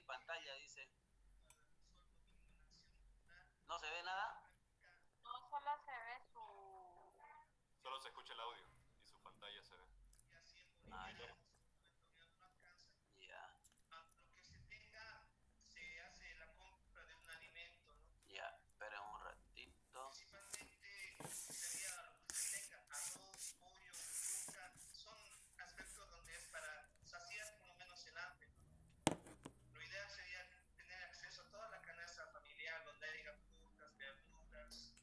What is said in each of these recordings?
pantalla, dice. ¿No se ve nada? No, solo se ve su... Solo se escucha el audio y su pantalla se ve. Ah, ya. Ya. Lo que se tenga, se hace la compra de un alimento, ¿no? Ya, esperen un ratito. Principalmente sería lo que se tenga, arroz, pollo, fruta, son aspectos donde es para saciar por lo menos el hambre, ¿no? Lo ideal sería tener acceso a toda la canasta familiar donde haya frutas, verduras,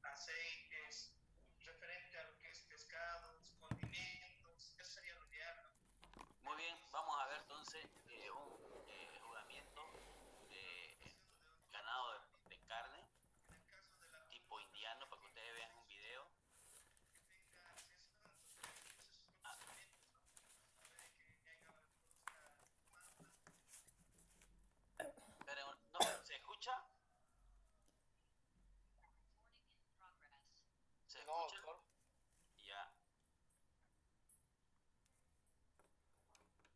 aceites, referente a lo que es pescados, condimentos, eso sería lo ideal, ¿no? Muy bien, vamos a ver entonces un jugamiento ganado de carne, tipo indiano, para que ustedes vean un video. Ah. Pero, ¿no se escucha? ¿Se escucha? No, Ya.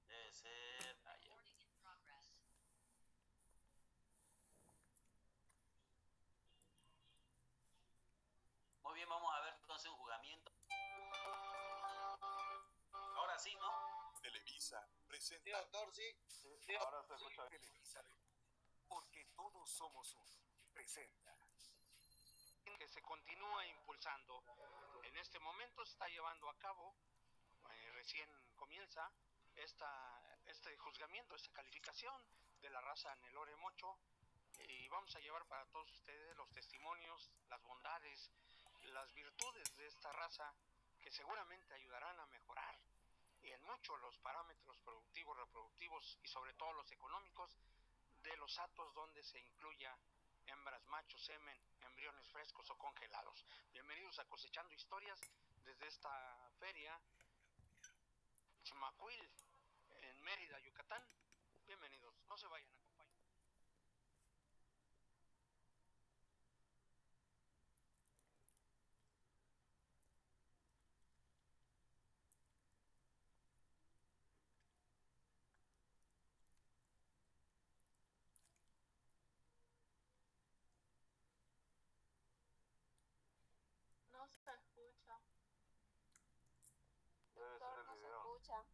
Debe ser allá. Muy bien, vamos a ver entonces un jugamiento. Ahora sí, ¿no? Televisa presenta. sí, doctor, sí. Sí, ahora se escucha bien. Televisa, porque todos somos uno. Presenta. Que se continúa impulsando. En este momento se está llevando a cabo, recién comienza este juzgamiento, esta calificación de la raza Nelore Mocho, y vamos a llevar para todos ustedes los testimonios, las bondades, las virtudes de esta raza que seguramente ayudarán a mejorar y en mucho los parámetros productivos, reproductivos y sobre todo los económicos de los hatos donde se incluya hembras, machos, semen, embriones frescos o congelados. Bienvenidos a Cosechando Historias desde esta feria Chimacuil en Mérida, Yucatán. Bienvenidos, no se vayan, acompañen. No se escucha. Debe ser el No se video. escucha.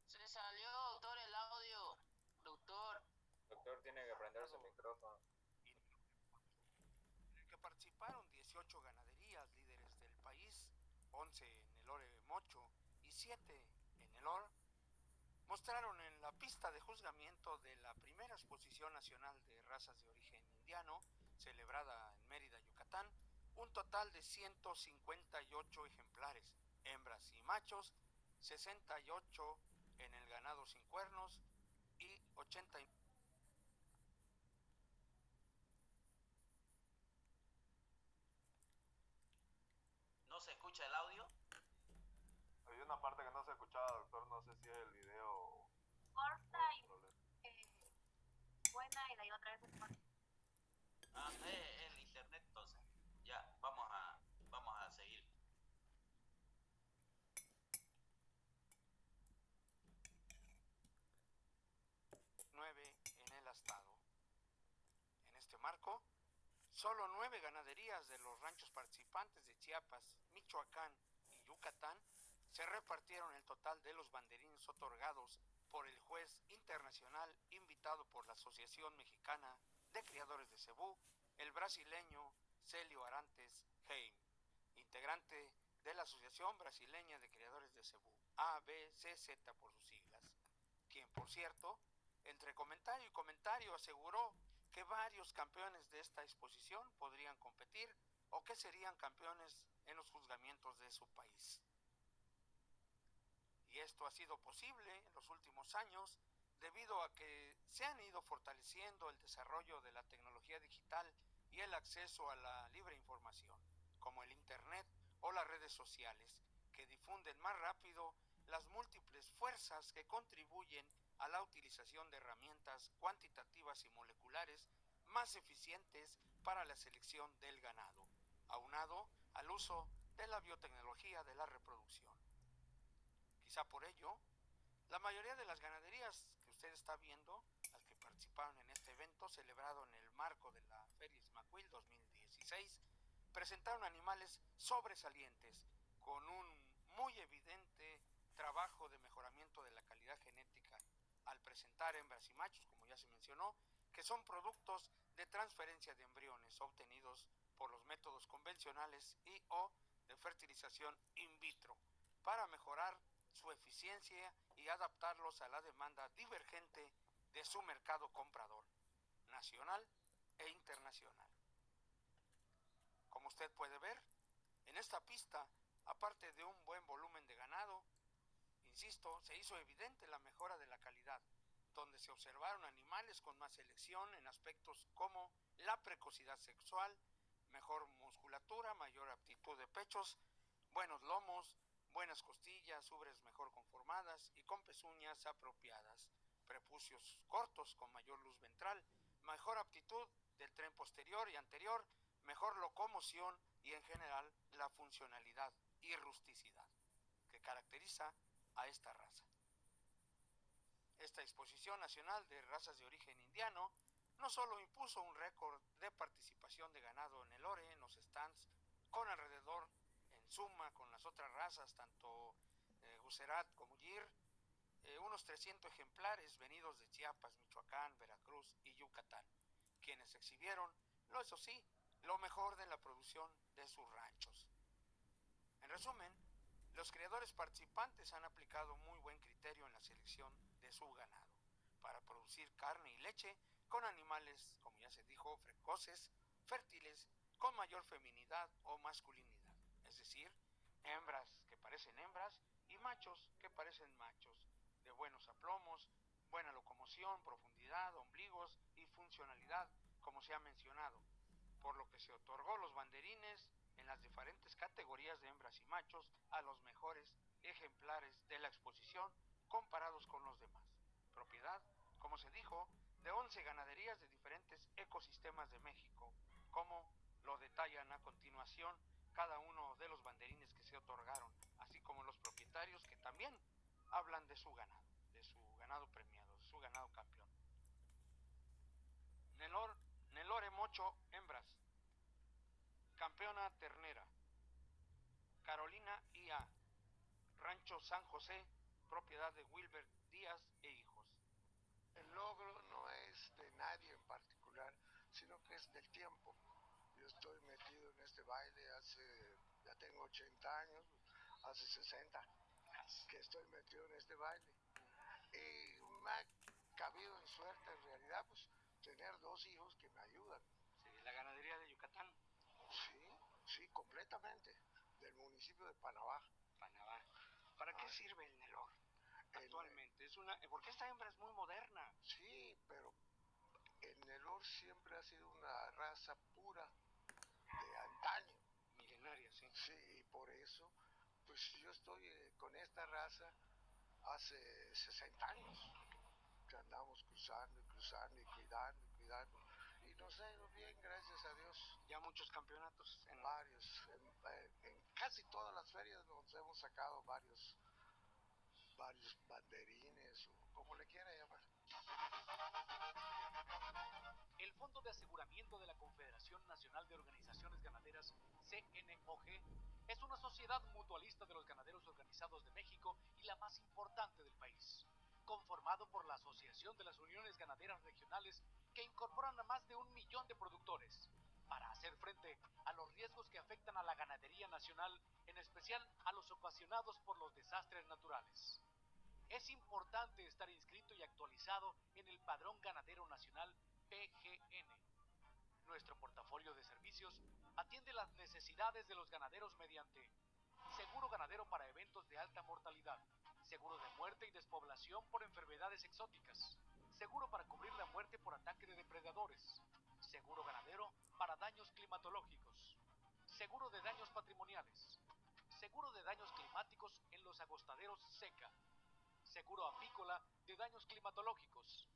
Se salió, doctor, el audio. Doctor. Doctor tiene que prender su micrófono. En el que participaron 18 ganaderías líderes del país, 11 en el Ore Mocho y 7 en el Or, mostraron en la pista de juzgamiento de la primera exposición nacional de razas de origen indiano, celebrada en Mérida, Yucatán, un total de 158 ejemplares, hembras y machos, 68 en el ganado sin cuernos y 89. ¿No se escucha el audio? Hay una parte que no se escuchaba, doctor, no sé si es el video Corta o y problema. buena y la otra vez se corta. Ah, es el internet entonces. Ya, vamos a seguir. En el estado. En este marco, solo 9 ganaderías de los ranchos participantes de Chiapas, Michoacán y Yucatán se repartieron el total de los banderines otorgados por el juez internacional invitado por la Asociación Mexicana de Criadores de Cebú, el brasileño Celio Arantes Heim, integrante de la Asociación Brasileña de Criadores de Cebú, ABCZ por sus siglas, quien, por cierto, entre comentario y comentario aseguró que varios campeones de esta exposición podrían competir o que serían campeones en los juzgamientos de su país. Y esto ha sido posible en los últimos años debido a que se han ido fortaleciendo el desarrollo de la tecnología digital y el acceso a la libre información, como el Internet o las redes sociales, que difunden más rápido las múltiples fuerzas que contribuyen a la utilización de herramientas cuantitativas y moleculares más eficientes para la selección del ganado, aunado al uso de la biotecnología de la reproducción. Quizá por ello, la mayoría de las ganaderías que usted está viendo, las que participan participaron en este evento celebrado en el marco de la Feria Ismaquil 2016 presentaron animales sobresalientes con un muy evidente trabajo de mejoramiento de la calidad genética al presentar hembras y machos, como ya se mencionó, que son productos de transferencia de embriones obtenidos por los métodos convencionales y o de fertilización in vitro para mejorar su eficiencia y adaptarlos a la demanda divergente de su mercado comprador, nacional e internacional. Como usted puede ver, en esta pista, aparte de un buen volumen de ganado, insisto, se hizo evidente la mejora de la calidad, donde se observaron animales con más selección en aspectos como la precocidad sexual, mejor musculatura, mayor aptitud de pechos, buenos lomos, buenas costillas, ubres mejor conformadas y con pezuñas apropiadas, prepucios cortos con mayor luz ventral, mejor aptitud del tren posterior y anterior, mejor locomoción y en general la funcionalidad y rusticidad que caracteriza a esta raza. Esta exposición nacional de razas de origen indiano no solo impuso un récord de participación de ganado en el ORE, en los stands, con alrededor, en suma, con las otras razas, tanto Gucerat como Gir, unos 300 ejemplares venidos de Chiapas, Michoacán, Veracruz y Yucatán, quienes exhibieron, eso sí, lo mejor de la producción de sus ranchos. En resumen, los criadores participantes han aplicado muy buen criterio en la selección de su ganado para producir carne y leche con animales, como ya se dijo, precoces, fértiles, con mayor feminidad o masculinidad, es decir, hembras que parecen hembras y machos que parecen machos, de buenos aplomos, buena locomoción, profundidad, ombligos y funcionalidad, como se ha mencionado, por lo que se otorgó los banderines en las diferentes categorías de hembras y machos a los mejores ejemplares de la exposición comparados con los demás. Propiedad, como se dijo, de 11 ganaderías de diferentes ecosistemas de México, como lo detallan a continuación cada uno de los banderines que se otorgaron, así como los propietarios que también hablan de su ganado premiado, de su ganado campeón. Nelore Mocho, hembras. Campeona ternera, Carolina IA, Rancho San José, propiedad de Wilber Díaz e hijos. El logro no es de nadie en particular, sino que es del tiempo. Yo estoy metido en este baile ya tengo 80 años, hace 60 que estoy metido en este baile. Y me ha cabido en suerte, en realidad, pues tener 2 hijos que me ayudan. Sí, la ganadería de Yucatán. Sí, completamente, del municipio de Panabá. Panabá. ¿Para qué sirve el Nelor actualmente? Porque esta hembra es muy moderna. Sí, pero el Nelor siempre ha sido una raza pura de antaño. Milenaria, sí. Sí, y por eso, pues yo estoy con esta raza hace 60 años, que andamos cruzando y cuidando. Y nos ha ido bien, gracias a Dios. Ya muchos campeonatos. En varios, en casi todas las ferias nos hemos sacado varios banderines, o como le quiera llamar. El Fondo de Aseguramiento de la Confederación Nacional de Organizaciones Ganaderas, CNOG, es una sociedad mutualista de los ganaderos organizados de México y la más importante del país, conformado por la Asociación de las Uniones Ganaderas Regionales que incorporan a más de 1 millón de productores, para hacer frente a los riesgos que afectan a la ganadería nacional, en especial a los ocasionados por los desastres naturales. Es importante estar inscrito y actualizado en el Padrón Ganadero Nacional PGN. Nuestro portafolio de servicios atiende las necesidades de los ganaderos mediante seguro ganadero para eventos de alta mortalidad, seguro de muerte y despoblación por enfermedades exóticas, seguro para cubrir la muerte por ataque de depredadores, seguro ganadero para daños climatológicos, seguro de daños patrimoniales, seguro de daños climáticos en los agostaderos seca, seguro apícola de daños climatológicos,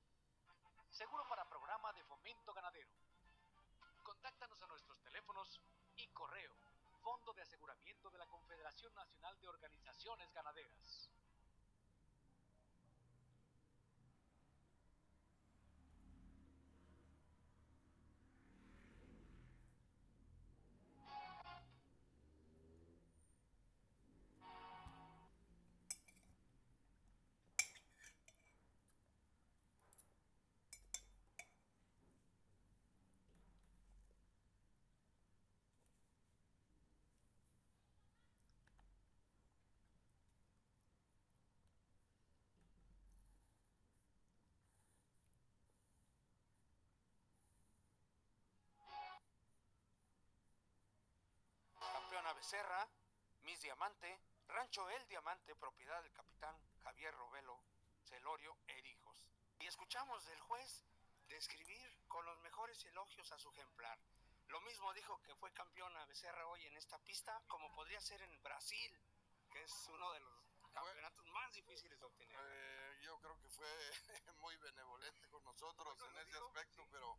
seguro para programa de fomento ganadero. Contáctanos a nuestros teléfonos y correo Fondo de Aseguramiento de la Confederación Nacional de Organizaciones Ganaderas. Campeona Becerra, Miss Diamante, Rancho El Diamante, propiedad del capitán Javier Robelo Celorio Erijos. Y escuchamos del juez describir con los mejores elogios a su ejemplar. Lo mismo dijo que fue campeona Becerra hoy en esta pista, como podría ser en Brasil, que es uno de los campeonatos más difíciles de obtener. Yo creo que fue muy benevolente con nosotros en ese aspecto, sí. pero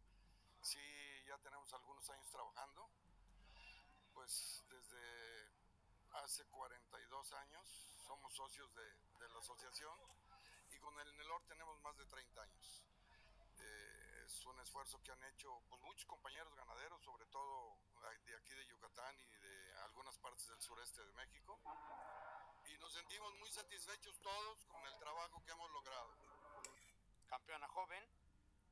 sí, ya tenemos algunos años trabajando, pues desde hace 42 años somos socios de la asociación y con el NELOR tenemos más de 30 años. Es un esfuerzo que han hecho pues, muchos compañeros ganaderos, sobre todo de aquí de Yucatán y de algunas partes del sureste de México, y nos sentimos muy satisfechos todos con el trabajo que hemos logrado. Campeona joven,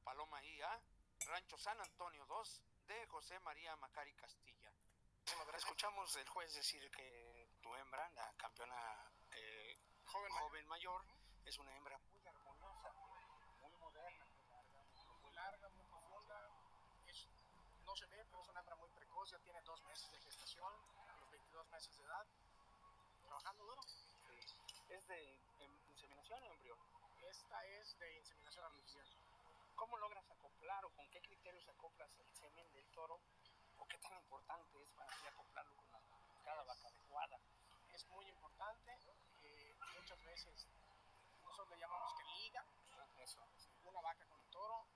Paloma IA, Rancho San Antonio 2, de José María Macari Castilla. Escuchamos el juez decir que tu hembra, la campeona joven mayor, es una hembra muy armoniosa, muy moderna, Muy larga, muy profunda. No se ve, pero es una hembra muy precoz. Ya tiene 2 meses de gestación, a los 22 meses de edad. Trabajando duro. ¿Es de inseminación o embrión? Esta es de inseminación artificial. ¿Cómo logras acoplar o con qué criterios acoplas el semen del toro? ¿O qué tan importante es para ti acoplarlo con cada vaca adecuada? Es muy importante. Muchas veces nosotros le llamamos que liga. Eso. Una vaca con el toro.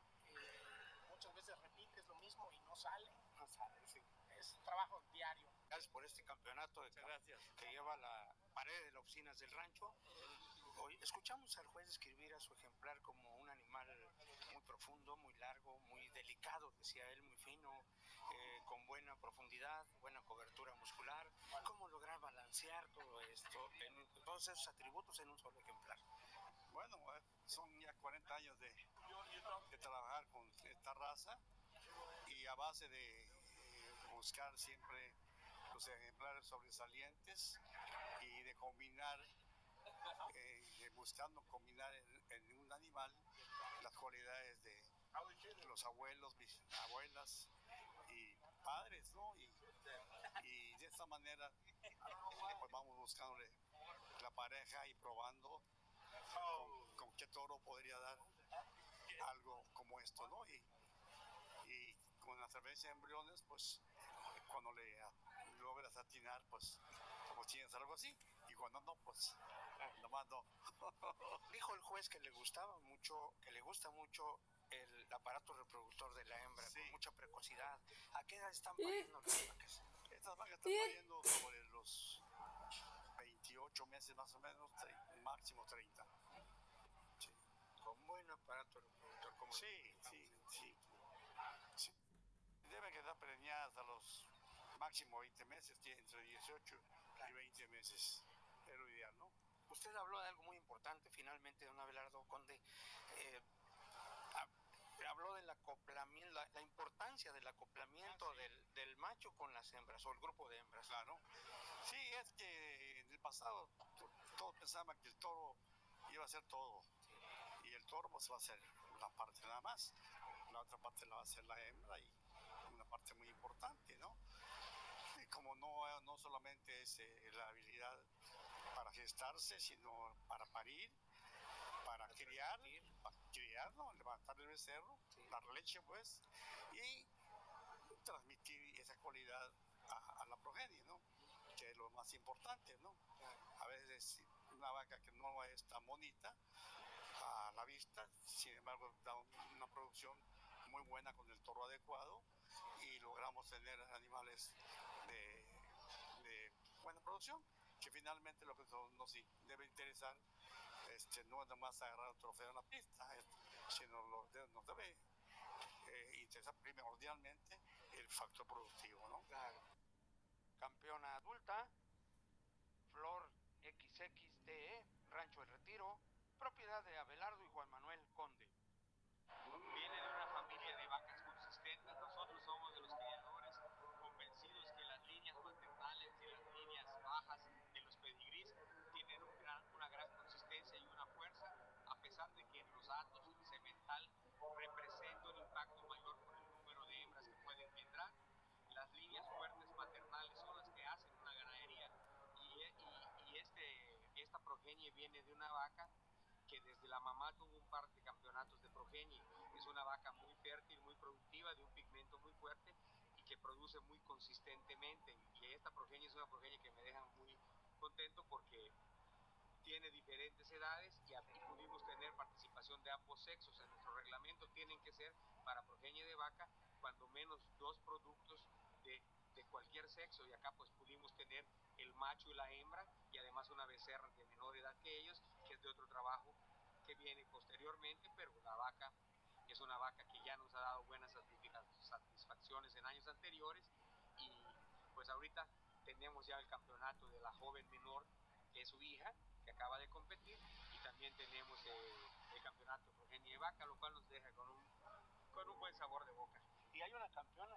Muchas veces repites lo mismo y no sale. No sabe, sí. Es trabajo diario. Gracias por este campeonato que lleva la pared de las oficinas del rancho. Hoy escuchamos al juez describir a su ejemplar como un animal muy profundo, muy largo, muy delicado, decía él, muy fino, con buena profundidad, buena cobertura muscular. ¿Cómo lograr balancear todo esto, todos esos atributos en un solo ejemplar? Bueno, son ya 40 años de trabajar con esta raza y a base de buscar siempre los ejemplares sobresalientes y de combinar, buscando combinar en un animal las cualidades de los abuelos, mis abuelas y padres, ¿no? Y de esta manera pues vamos buscándole la pareja y probando con qué toro podría dar algo como esto, ¿no? Y con la cerveza de embriones, pues cuando le logras atinar, pues tienes algo así, y cuando no, pues nomás no. Dijo el juez que le gusta mucho el aparato reproductor de la hembra, sí, con mucha precocidad. ¿A qué edad están pariendo las vacas? Estas vacas están pariendo sobre los 28 meses más o menos, máximo 30. Sí. Con buen aparato reproductor, como sí. Deben quedar preñadas a los máximo 20 meses, entre 18 y 20 meses, es lo ideal, ¿no? Usted habló de algo muy importante, finalmente, don Abelardo Conde. Habló del acoplamiento, la importancia del acoplamiento del macho con las hembras, o el grupo de hembras. Claro. Sí, es que en el pasado todos pensaban que el toro iba a hacer todo. Y el toro pues va a ser una parte nada más. La otra parte la va a hacer la hembra y una parte muy importante, ¿no? Y como no solamente es la habilidad para gestarse, sino para parir, para criar, ¿no? Levantar el becerro, sí, dar leche, pues, y transmitir esa cualidad a la progenie, ¿no? Que es lo más importante, ¿no? A veces una vaca que no es tan bonita a la vista, sin embargo da una producción muy buena con el toro adecuado y logramos tener animales de buena producción, que finalmente lo que nos debe interesar no es nomás agarrar un trofeo en la pista, sino nos debe interesar primordialmente el factor productivo, ¿no? Claro. Campeona adulta, Flor XXTE, Rancho El Retiro, propiedad de Abelardo y Juan Manuel Conde. Viene de una familia de vacas consistentes. Nosotros somos de los criadores convencidos que las líneas maternales y las líneas bajas de los pedigrís tienen una gran consistencia y una fuerza, a pesar de que en los datos el semental representa un impacto mayor por el número de hembras que pueden engendrar. Las líneas fuertes maternales son las que hacen una viene de una vaca que desde la mamá tuvo un par de campeonatos de progenie. Es una vaca muy fértil, muy productiva, de un pigmento muy fuerte y que produce muy consistentemente. Y esta progenie es una progenie que me deja muy contento porque tiene diferentes edades y aquí pudimos tener participación de ambos sexos. En nuestro reglamento tienen que ser para progenie de vaca cuando menos 2 productos de cualquier sexo, y acá pues pudimos tener el macho y la hembra y además una becerra de menor edad que ellos, que es de otro trabajo que viene posteriormente, pero la vaca es una vaca que ya nos ha dado buenas satisfacciones en años anteriores y pues ahorita tenemos ya el campeonato de la joven menor, que es su hija, que acaba de competir, y también tenemos el campeonato de progenie de vaca, lo cual nos deja con un buen sabor de boca. Y hay una campeona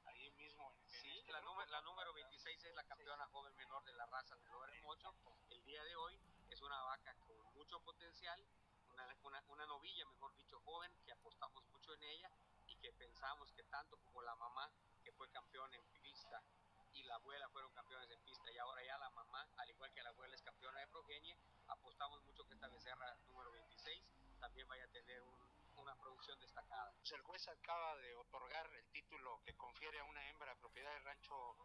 ahí mismo en Sí, este la grupo. número 26 es la campeona joven menor de la raza de Loren Mocho. El día de hoy es una vaca con mucho potencial, una novilla, mejor dicho, joven, que apostamos mucho en ella y que pensamos que tanto como la mamá, que fue campeona en pista, y la abuela fueron campeones en pista, y ahora ya la mamá, al igual que la abuela, es campeona de progenie, apostamos mucho que esta becerra número 26 también vaya a tener una producción destacada. Pues el juez acaba de otorgar el título que confiere a una hembra propiedad del rancho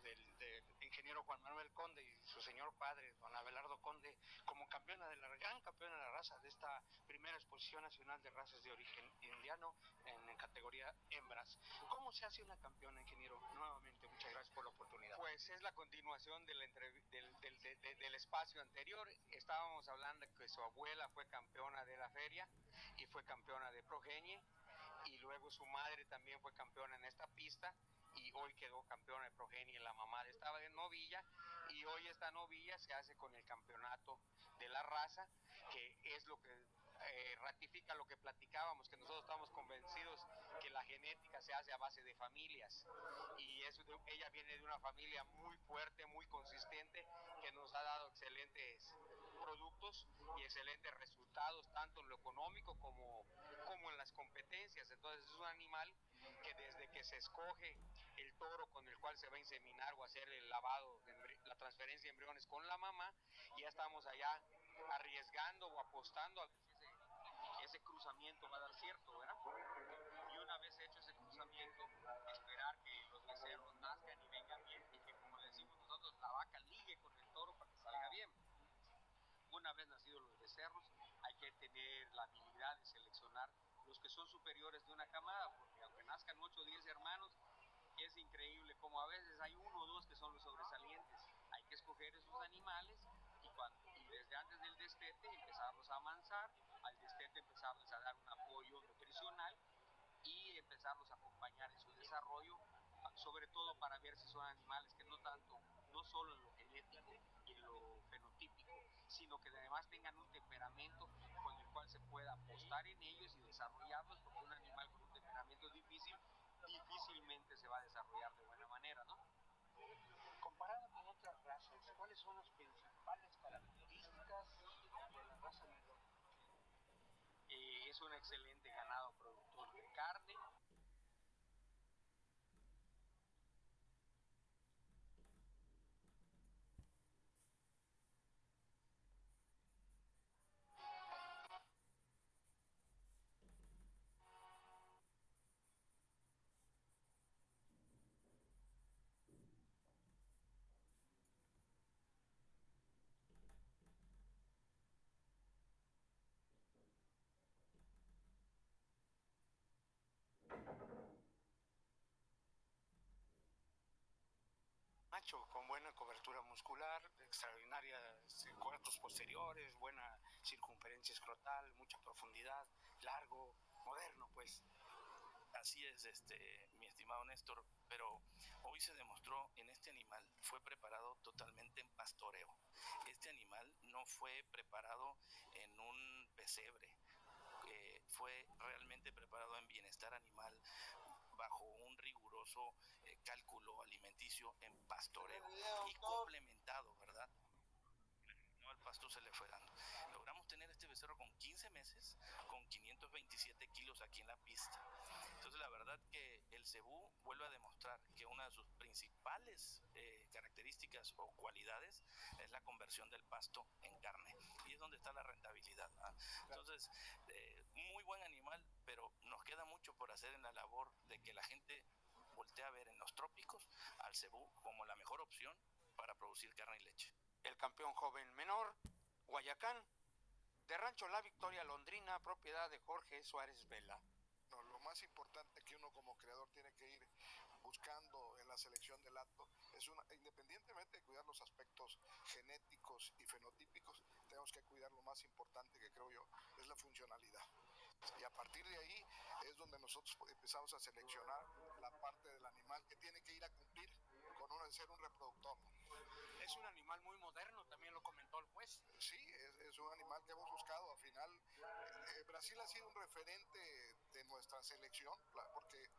del ingeniero Juan Manuel Conde y su señor padre, don Abelardo Conde, como campeona de la gran campeona de la raza de esta primera exposición nacional de razas de origen indiano en categoría hembras. ¿Cómo se hace una campeona, ingeniero? Nuevamente, muchas gracias por la oportunidad. Pues es la continuación del espacio anterior. Estábamos hablando que su abuela fue campeona de la feria y fue campeona de progenie, y luego su madre también fue campeona en esta pista y hoy quedó campeona de progenie la mamá de esta novilla, y hoy esta novilla se hace con el campeonato de la raza, que es lo que ratifica lo que platicábamos, que nosotros estamos convencidos que la genética se hace a base de familias, y ella viene de una familia muy fuerte, muy consistente, que nos ha dado excelentes productos y excelentes resultados, tanto en lo económico como en las competencias. Entonces es un animal que desde que se escoge el toro con el cual se va a inseminar o hacer el lavado, la transferencia de embriones con la mamá, ya estamos allá arriesgando o apostando a ver si ese cruzamiento va a dar cierto, ¿verdad? Y una vez hecho ese cruzamiento, esperar que los becerros nazcan y vengan bien, y que, como le decimos nosotros, la vaca ligue con el toro para que salga bien. Una vez nacidos los becerros, hay que tener la habilidad de seleccionar los que son superiores de una camada, porque aunque nazcan 8 o 10 hermanos, es increíble como a veces hay 1 o 2 que son los sobresalientes. Hay que escoger esos animales y desde antes del destete empezarlos a amansar, al destete empezarles a dar un apoyo nutricional y empezarlos a acompañar en su desarrollo, sobre todo para ver si son animales que no solo en lo genético y en lo fenotípico, sino que además tengan un temperamento con el cual se pueda apostar en ellos y desarrollarlos, porque un animal con un temperamento difícilmente se va a desarrollar de buena manera, ¿no? Comparado con otras razas, ¿cuáles son las principales características de la raza melón? Es un excelente ganado productor de carne. Macho con buena cobertura muscular, extraordinarias cuartos posteriores, buena circunferencia escrotal, mucha profundidad, largo, moderno, pues. Así es, mi estimado Néstor, pero hoy se demostró en este animal, fue preparado totalmente en pastoreo. Este animal no fue preparado en un pesebre, fue realmente preparado en bienestar animal, bajo un riguroso cálculo alimenticio en pastoreo y complementado, ¿verdad? El pasto se le fue dando. Logramos tener este becerro con 15 meses, con 527 kilos aquí en la pista. Entonces la verdad que el cebú vuelve a demostrar que una de sus principales características o cualidades es la conversión del pasto en carne. Y es donde está la rentabilidad, ¿verdad? Entonces, muy buen animal, pero nos queda mucho por hacer en la labor de que la gente voltea a ver en los trópicos al cebú como la mejor opción para producir carne y leche. El campeón joven menor, Guayacán, de Rancho La Victoria Londrina, propiedad de Jorge Suárez Vela. No, lo más importante que uno como creador tiene que ir buscando en la selección del acto es independientemente de cuidar los aspectos genéticos y fenotípicos, tenemos que cuidar lo más importante que creo yo, es la funcionalidad. Y a partir de ahí es donde nosotros empezamos a seleccionar la parte del animal que tiene que ir a cumplir con ser un reproductor. Es un animal muy moderno, también lo comentó el juez. Sí, es un animal que hemos buscado. Al final, Brasil ha sido un referente de nuestra selección, porque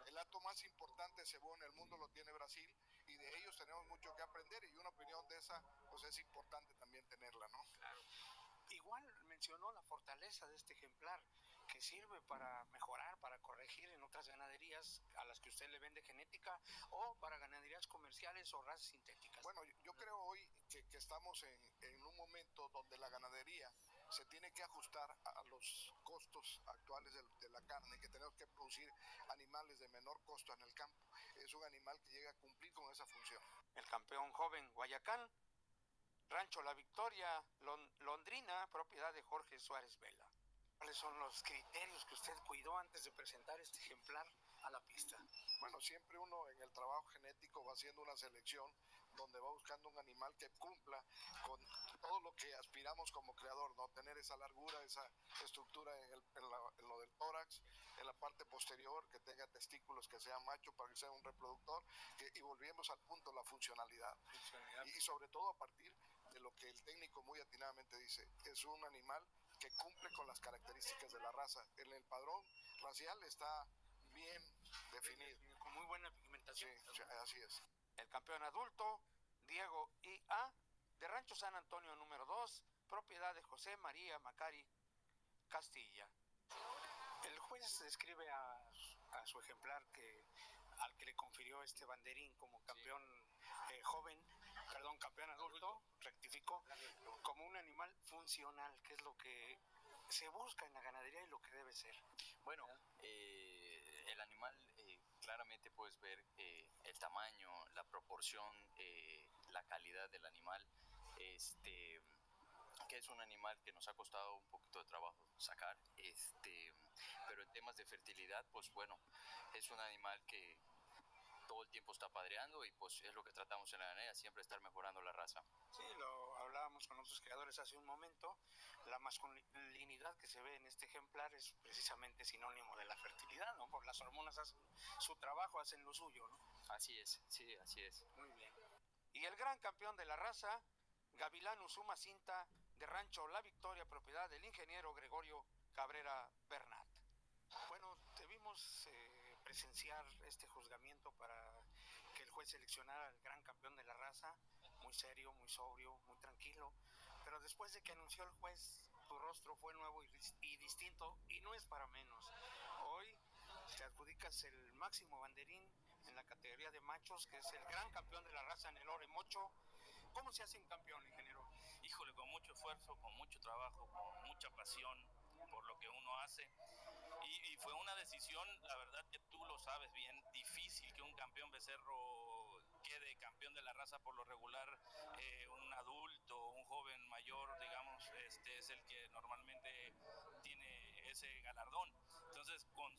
el acto más importante cebú en el mundo lo tiene Brasil, y de ellos tenemos mucho que aprender, y una opinión de esa, pues es importante también tenerla, ¿no? Claro. Igual mencionó la fortaleza de este ejemplar, que sirve para mejorar, para corregir en otras ganaderías a las que usted le vende genética, o para ganaderías comerciales o razas sintéticas. Bueno, yo creo hoy que estamos en un momento donde la ganadería se tiene que ajustar a los costos actuales de la carne, que tenemos que producir animales de menor costo en el campo. Es un animal que llega a cumplir con esa función. El campeón joven Guayacán, Rancho La Victoria Londrina, propiedad de Jorge Suárez Vela. ¿Cuáles son los criterios que usted cuidó antes de presentar este ejemplar a la pista? Bueno, siempre uno en el trabajo genético va haciendo una selección donde va buscando un animal que cumpla con todo lo que aspiramos como creador, ¿no? Tener esa largura, esa estructura en lo del tórax, en la parte posterior, que tenga testículos, que sea macho para que sea un reproductor, y volvemos al punto, la funcionalidad. Y sobre todo a partir de lo que el técnico muy atinadamente dice, es un animal que cumple con las características de la raza. En el padrón racial está bien definido. Con muy buena pigmentación. Sí, así es. El campeón adulto, Diego I.A., de Rancho San Antonio número 2, propiedad de José María Macari Castilla. El juez describe a su ejemplar al que le confirió este banderín como campeón campeón adulto, rectificó, como un animal funcional, que es lo que se busca en la ganadería y lo que debe ser. Bueno, el animal, claramente puedes ver el tamaño, la proporción, la calidad del animal, que es un animal que nos ha costado un poquito de trabajo sacar, pero en temas de fertilidad, pues bueno, es un animal que todo el tiempo está padreando, y pues es lo que tratamos en la ganadería, siempre estar mejorando la raza. Sí, lo hablábamos con otros creadores hace un momento. La masculinidad que se ve en este ejemplar es precisamente sinónimo de la fertilidad, ¿no? Porque las hormonas hacen su trabajo, hacen lo suyo, ¿no? Así es, sí, así es. Muy bien. Y el gran campeón de la raza, Gavilán Uzuma Cinta, de Rancho La Victoria, propiedad del ingeniero Gregorio Cabrera Bernat. Bueno, debimos presenciar este juzgamiento para que el juez seleccionara al gran campeón de la raza, muy serio, muy sobrio, muy tranquilo, pero después de que anunció el juez, tu rostro fue nuevo y distinto, y no es para menos. Hoy te adjudicas el máximo banderín en la categoría de machos, que es el gran campeón de la raza, Nelore Mocho. ¿Cómo se hace un campeón, ingeniero? Híjole, con mucho esfuerzo, con mucho trabajo, con mucha pasión por lo que uno hace. Y fue una decisión, la verdad que tú lo sabes bien, difícil que un campeón becerro quede campeón de la raza. Por lo regular, un adulto, un joven mayor, digamos, es el que normalmente tiene ese galardón. Entonces, con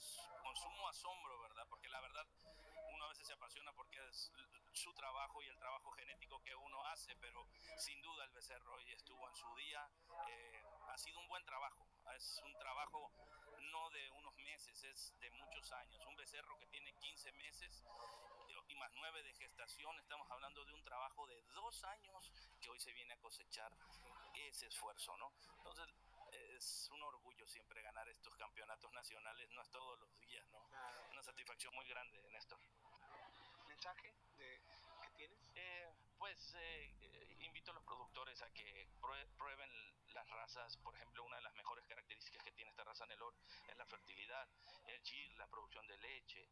sumo asombro, ¿verdad? Porque la verdad, uno a veces se apasiona porque es su trabajo y el trabajo genético que uno hace, pero sin duda el becerro hoy estuvo en su día. Ha sido un buen trabajo, es un trabajo no de unos meses, es de muchos años. Un becerro que tiene 15 meses y más 9 de gestación, estamos hablando de un trabajo de 2 años que hoy se viene a cosechar ese esfuerzo, ¿no? Entonces, es un orgullo siempre ganar estos campeonatos nacionales, no es todos los días, ¿no? Una satisfacción muy grande, Néstor. ¿Mensaje que tienes? Invito a los productores a que prueben las razas. Por ejemplo, una de las mejores características que tiene esta raza Nelore es la fertilidad. el gir, la producción de leche,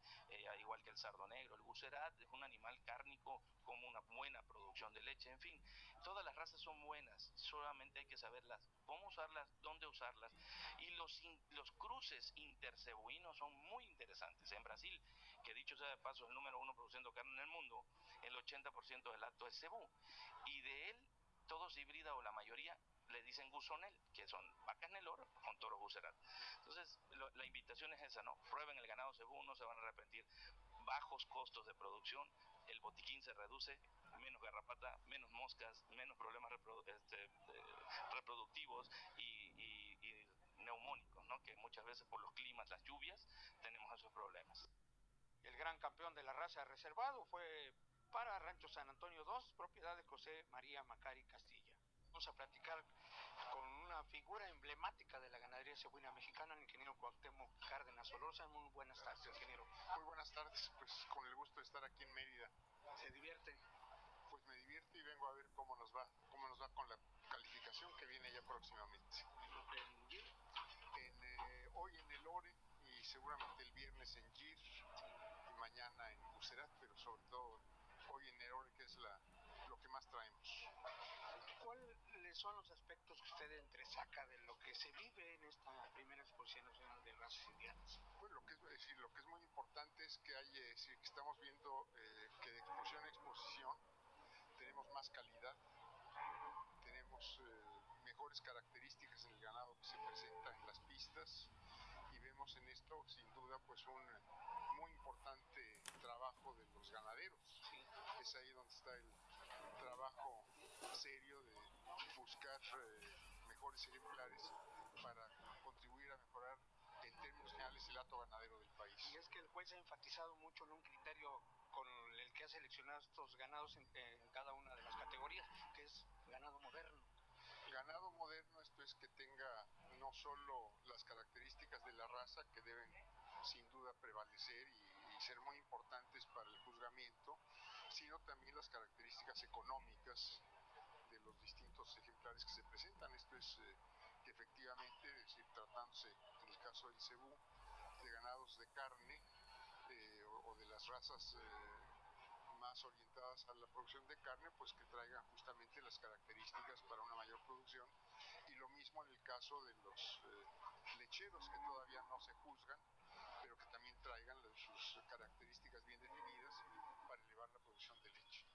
igual que el sardo negro. El bucerat es un animal cárnico con una buena producción de leche. En fin, todas las razas son buenas, solamente hay que saberlas, cómo usarlas, dónde usarlas. Y los cruces intercebuinos son muy interesantes. En Brasil, que dicho sea de paso es el número 1 produciendo carne en el mundo, el 80% del acto es cebú. Y de él, todos híbrida o la mayoría le dicen gusonel, que son vacas Nelore con toros bucerat. Entonces, la invitación es esa, ¿no? Prueben el ganado cebú, no se van a arrepentir. Bajos costos de producción, el botiquín se reduce, menos garrapata, menos moscas, menos problemas reproductivos y neumónicos, ¿no? Que muchas veces por los climas, las lluvias, tenemos esos problemas. El gran campeón de la raza reservado fue para Rancho San Antonio II, propiedad de José María Macari Castilla. Vamos a platicar con una figura emblemática de la ganadería cebuina mexicana, el ingeniero Cuauhtémoc Cárdenas Solorza. Muy buenas tardes, ingeniero. Muy buenas tardes, pues con el gusto de estar aquí en Mérida. ¿Se divierte? Pues me divierte y vengo a ver cómo nos va con la calificación que viene ya próximamente. Hoy en el Ore y seguramente el viernes en Gir y mañana en Bucerat, pero sobre todo hoy en el Ore, que es lo que más traemos. ¿Cuáles son los aspectos que usted entresaca de lo que se vive en esta primera exposición nacional de razas indianas? Bueno, lo que es muy importante es que que estamos viendo que de exposición a exposición tenemos más calidad, tenemos mejores características en el ganado que se presenta en las pistas, y vemos en esto sin duda pues un muy importante trabajo de los ganaderos. Sí. Es ahí donde está el trabajo serio de buscar mejores ejemplares para contribuir a mejorar en términos generales el hato ganadero del país. Y es que el juez ha enfatizado mucho en un criterio con el que ha seleccionado estos ganados en cada una de las categorías, que es ganado moderno. Ganado moderno, esto es que tenga no solo las características de la raza, que deben sin duda prevalecer y ser muy importantes para el juzgamiento, sino también las características económicas de los distintos ejemplares que se presentan. Esto es que efectivamente, es decir, tratándose en el caso del cebú de ganados de carne o de las razas más orientadas a la producción de carne, pues que traigan justamente las características para una mayor producción. Y lo mismo en el caso de los lecheros, que todavía no se juzgan, pero que también traigan sus características bien definidas para elevar la producción de leche.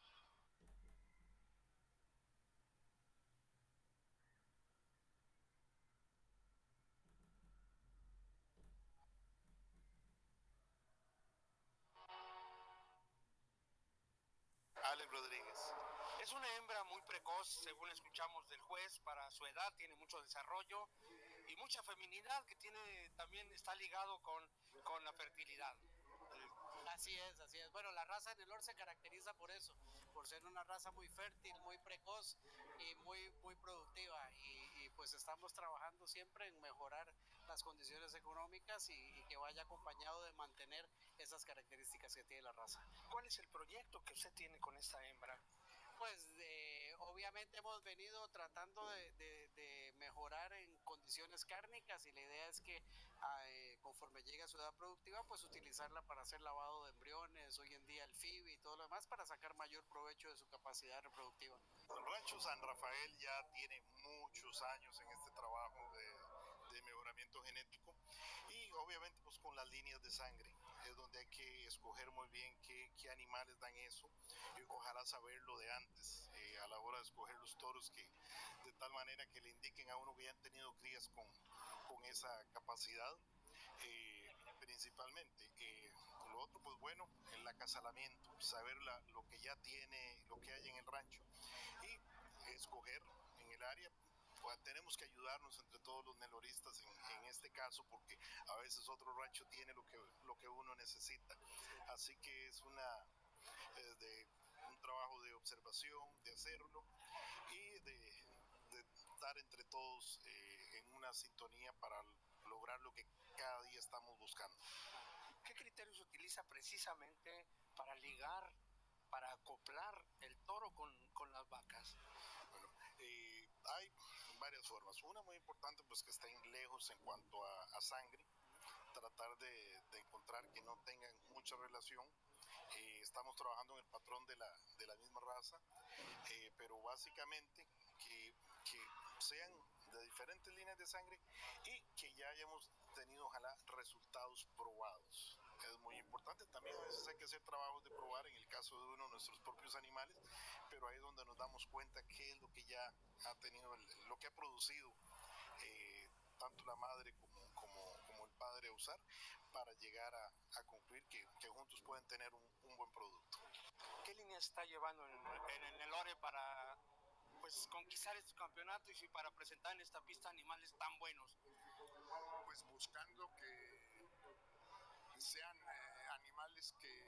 Alex Rodríguez. Es una hembra muy precoz, según escuchamos del juez, para su edad, tiene mucho desarrollo y mucha feminidad, que también está ligado con la fertilidad. Así es, así es. Bueno, la raza Nelore se caracteriza por eso, por ser una raza muy fértil, muy precoz y muy productiva. Y pues estamos trabajando siempre en mejorar las condiciones económicas y que vaya acompañado de mantener esas características que tiene la raza. ¿Cuál es el proyecto que usted tiene con esta hembra? Pues obviamente hemos venido tratando de mejorar en condiciones cárnicas, y la idea es que conforme llegue a su edad productiva, pues utilizarla para hacer lavado de embriones, hoy en día el FIV y todo lo demás, para sacar mayor provecho de su capacidad reproductiva. El Rancho San Rafael ya tiene muchos años en este trabajo de mejoramiento genético, y obviamente pues con las líneas de sangre es donde hay que escoger muy bien qué animales dan eso, y ojalá saberlo de antes a la hora de escoger los toros, que de tal manera que le indiquen a uno que ya han tenido crías con esa capacidad, principalmente. Lo otro, pues bueno, el acasalamiento, saber lo que ya tiene, lo que hay en el rancho, y escoger en el área. Pues tenemos que ayudarnos entre todos los neloristas en este caso, porque a veces otro rancho tiene lo que uno necesita. Así que es un trabajo de observación, de hacerlo y de estar entre todos en una sintonía para lograr lo que cada día estamos buscando. ¿Qué criterios utiliza precisamente para ligar, para acoplar el toro con las vacas? Bueno, hay varias formas. Una muy importante, pues que estén lejos en cuanto a sangre, tratar de situación. Estamos trabajando en el patrón de la misma raza, pero básicamente que sean de diferentes líneas de sangre y que ya hayamos tenido, ojalá, resultados probados. Es muy importante. También a veces hay que hacer trabajos de probar en el caso de uno de nuestros propios animales, pero ahí es donde nos damos cuenta qué es lo que ya ha tenido, lo que ha producido tanto la madre como el padre a usar, para llegar a concluir que juntos pueden tener un buen producto. ¿Qué línea está llevando en el Lore para pues conquistar estos campeonatos y para presentar en esta pista animales tan buenos? Pues buscando que sean animales que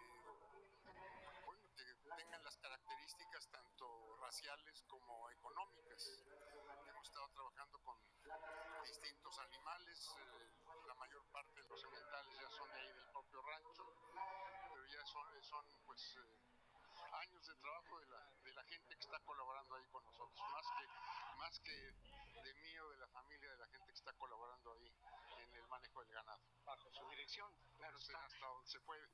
tengan las características tanto raciales como económicas. Hemos estado trabajando con distintos animales, la mayor parte de los sementales ya son de ahí del propio rancho, pero ya son pues años de trabajo de la gente que está colaborando ahí con nosotros, más que de mí o de la familia, de la gente que está colaborando ahí en el manejo del ganado. Bajo su dirección, claro está. Hasta donde se puede.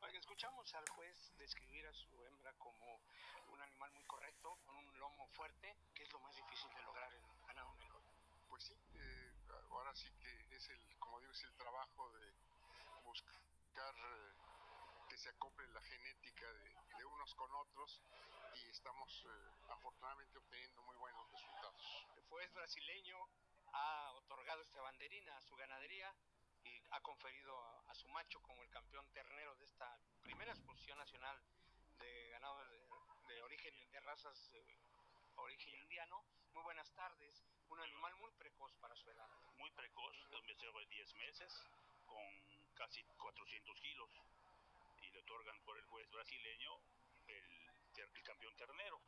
Oiga, escuchamos al juez describir a su hembra como un animal muy correcto, con un lomo fuerte, que es lo más difícil de lograr en el ganado menor. Pues sí, ahora sí que es como digo, es el trabajo de buscar que se acople la genética de unos con otros, y estamos afortunadamente obteniendo muy buenos resultados. El juez brasileño ha otorgado esta banderina a su ganadería y ha conferido a su macho como el campeón ternero de esta primera exposición nacional de ganado de origen, de razas de origen indiano. Muy buenas tardes. Un animal muy precoz para su edad. Muy precoz, un becerro de 10 meses, con casi 400 kilos, y le otorgan por el juez brasileño el campeón ternero.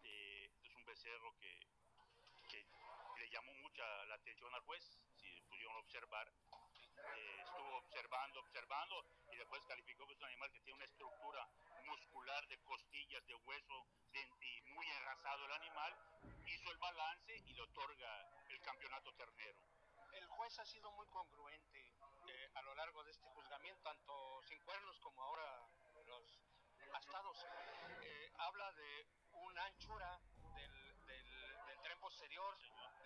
Es un becerro que le llamó mucha la atención al juez, si pudieron observar. Estuvo observando, y después calificó que es un animal que tiene una estructura muscular de costillas, de hueso, y muy enrasado el animal. Hizo el balance y le otorga el campeonato ternero. El juez ha sido muy congruente a lo largo de este juzgamiento, tanto sin cuernos como ahora los astados. Habla de una anchura del tren posterior,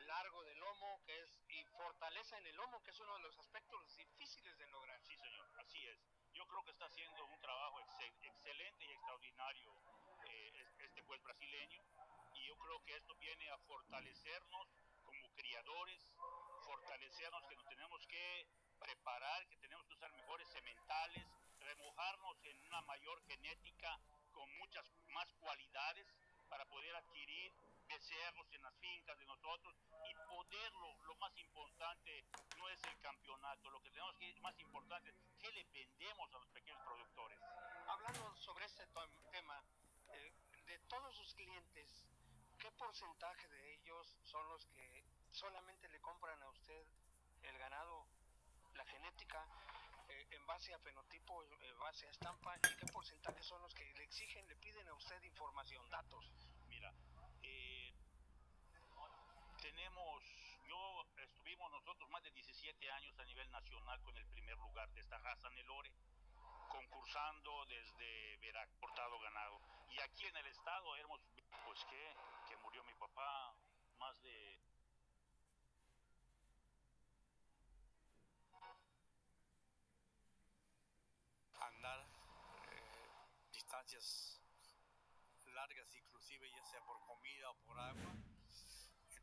largo del lomo, y fortaleza en el lomo, que es uno de los aspectos difíciles de lograr. Sí, señor, así es. Yo creo que está haciendo un trabajo excelente y extraordinario este juez brasileño, y yo creo que esto viene a fortalecernos como criadores, fortalecernos que nos tenemos que preparar, que tenemos que usar mejores sementales, remojarnos en una mayor genética con muchas más cualidades para poder adquirir becerros en las fincas de nosotros y poderlo. Lo más importante no es el campeonato, lo que tenemos que es más importante es qué le vendemos a los pequeños productores. Hablando sobre este tema, de todos sus clientes, ¿qué porcentaje de ellos son los que solamente le compran a usted el ganado, la genética, en base a fenotipo, en base a estampa, y qué porcentaje son los que le exigen, le piden a usted información, datos? Mira, estuvimos nosotros más de 17 años a nivel nacional con el primer lugar de esta raza Nelore, concursando desde Veracruz, portado ganado. Y aquí en el estado éramos, pues que murió mi papá, más de... Andar distancias largas, inclusive ya sea por comida o por agua.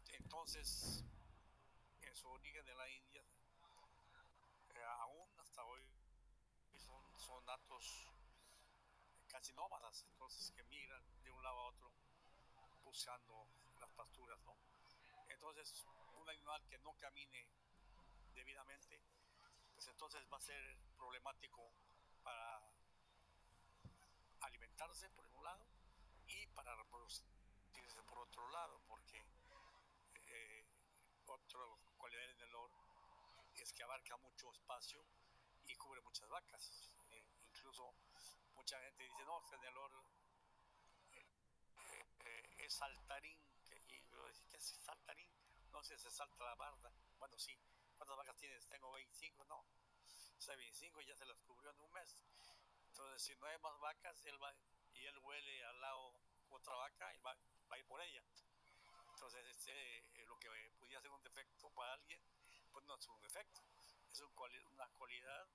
Entonces, en su origen de la India, aún hasta hoy son datos casi nómadas, entonces que migran de un lado a otro buscando las pasturas, ¿no? Entonces, un animal que no camine debidamente, pues entonces va a ser problemático para alimentarse por un lado y para reproducirse por otro lado, porque otra cualidad del Nelore es que abarca mucho espacio y cubre muchas vacas. Incluso mucha gente dice, no, el Nelore es saltarín. Y yo decía, ¿qué es saltarín? No sé, se salta la barda. Bueno, sí. ¿Cuántas vacas tienes? Tengo 25. No. O sea, 25 ya se las cubrió en un mes. Entonces, si no hay más vacas, él va y él huele al lado otra vaca y va a ir por ella. Entonces, lo que pudiera ser un defecto para alguien, pues no es un defecto, es una cualidad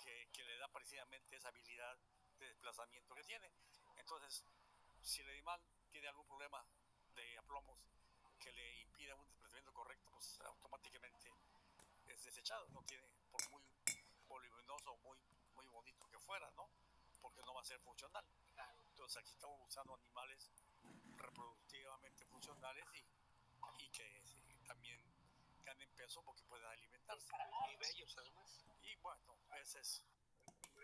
que le da precisamente esa habilidad de desplazamiento que tiene. Entonces, si el animal tiene algún problema de aplomos que le impida un desplazamiento correcto, pues automáticamente es desechado, no tiene, por muy voluminoso o muy bonito que fuera, ¿no? Porque no va a ser funcional. Entonces aquí estamos usando animales reproductivamente funcionales y que también ganen peso porque puedan alimentarse. Y bellos además. Y bueno, esa es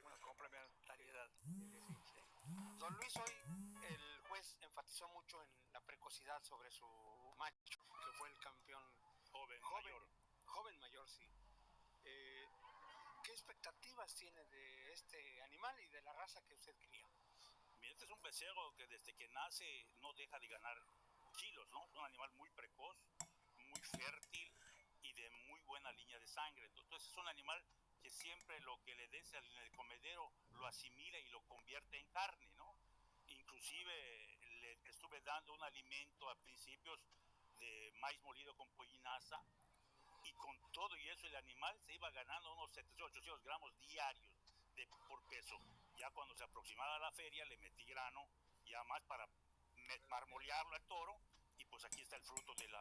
una complementariedad. Don Luis, hoy el juez enfatizó mucho en la precocidad sobre su macho, que fue el campeón joven mayor, sí. ¿Qué expectativas tiene de este animal y de la raza que usted cría? Mira, este es un becerro que desde que nace no deja de ganar kilos, ¿no? Es un animal muy precoz, muy fértil y de muy buena línea de sangre. Entonces es un animal que siempre lo que le des en el comedero lo asimila y lo convierte en carne, ¿no? Inclusive le estuve dando un alimento a principios de maíz molido con pollinaza y con todo y eso el animal se iba ganando unos 700, 800 gramos diarios por peso. Ya cuando se aproximaba a la feria le metí grano ya más para marmolearlo al toro y pues aquí está el fruto del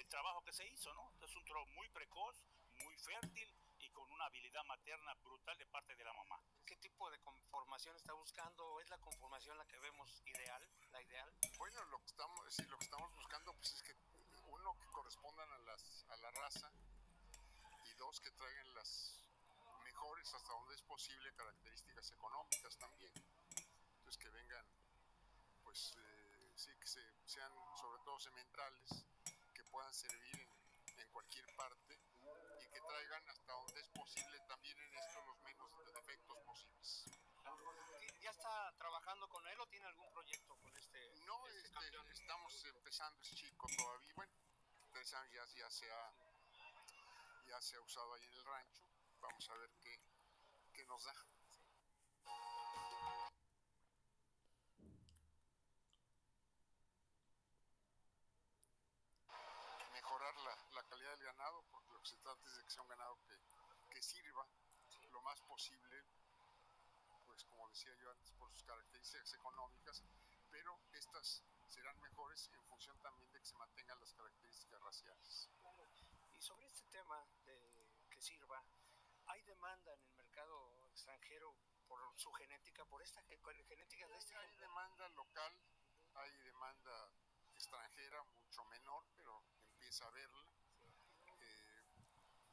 trabajo que se hizo, ¿no? Es un toro muy precoz, muy fértil y con una habilidad materna brutal de parte de la mamá. ¿Qué tipo de conformación está buscando? ¿Es la conformación la que vemos ideal, la ideal? Bueno, lo que estamos buscando pues es que uno, que correspondan a la raza, y dos, que traigan las mejores, hasta donde es posible, características económicas también. Entonces que vengan, pues sí, que sean sobre todo sementales, que puedan servir en cualquier parte y que traigan hasta donde es posible también en esto los menos defectos posibles. ¿Ya está trabajando con él o tiene algún proyecto con este? No, estamos empezando, es chico todavía. Bueno, 3 años ya se ha usado ahí en el rancho. Vamos a ver qué nos da. Mejorar la calidad del ganado, porque lo que se trata es de que sea un ganado que sirva lo más posible, pues como decía yo antes, por sus características económicas, pero estas serán mejores en función también de que se mantengan las características raciales. Y sobre este tema de que sirva, ¿hay demanda en el mercado extranjero por su genética, por esta genética de este? Hay demanda local, hay demanda extranjera mucho menor, pero empieza a haberla.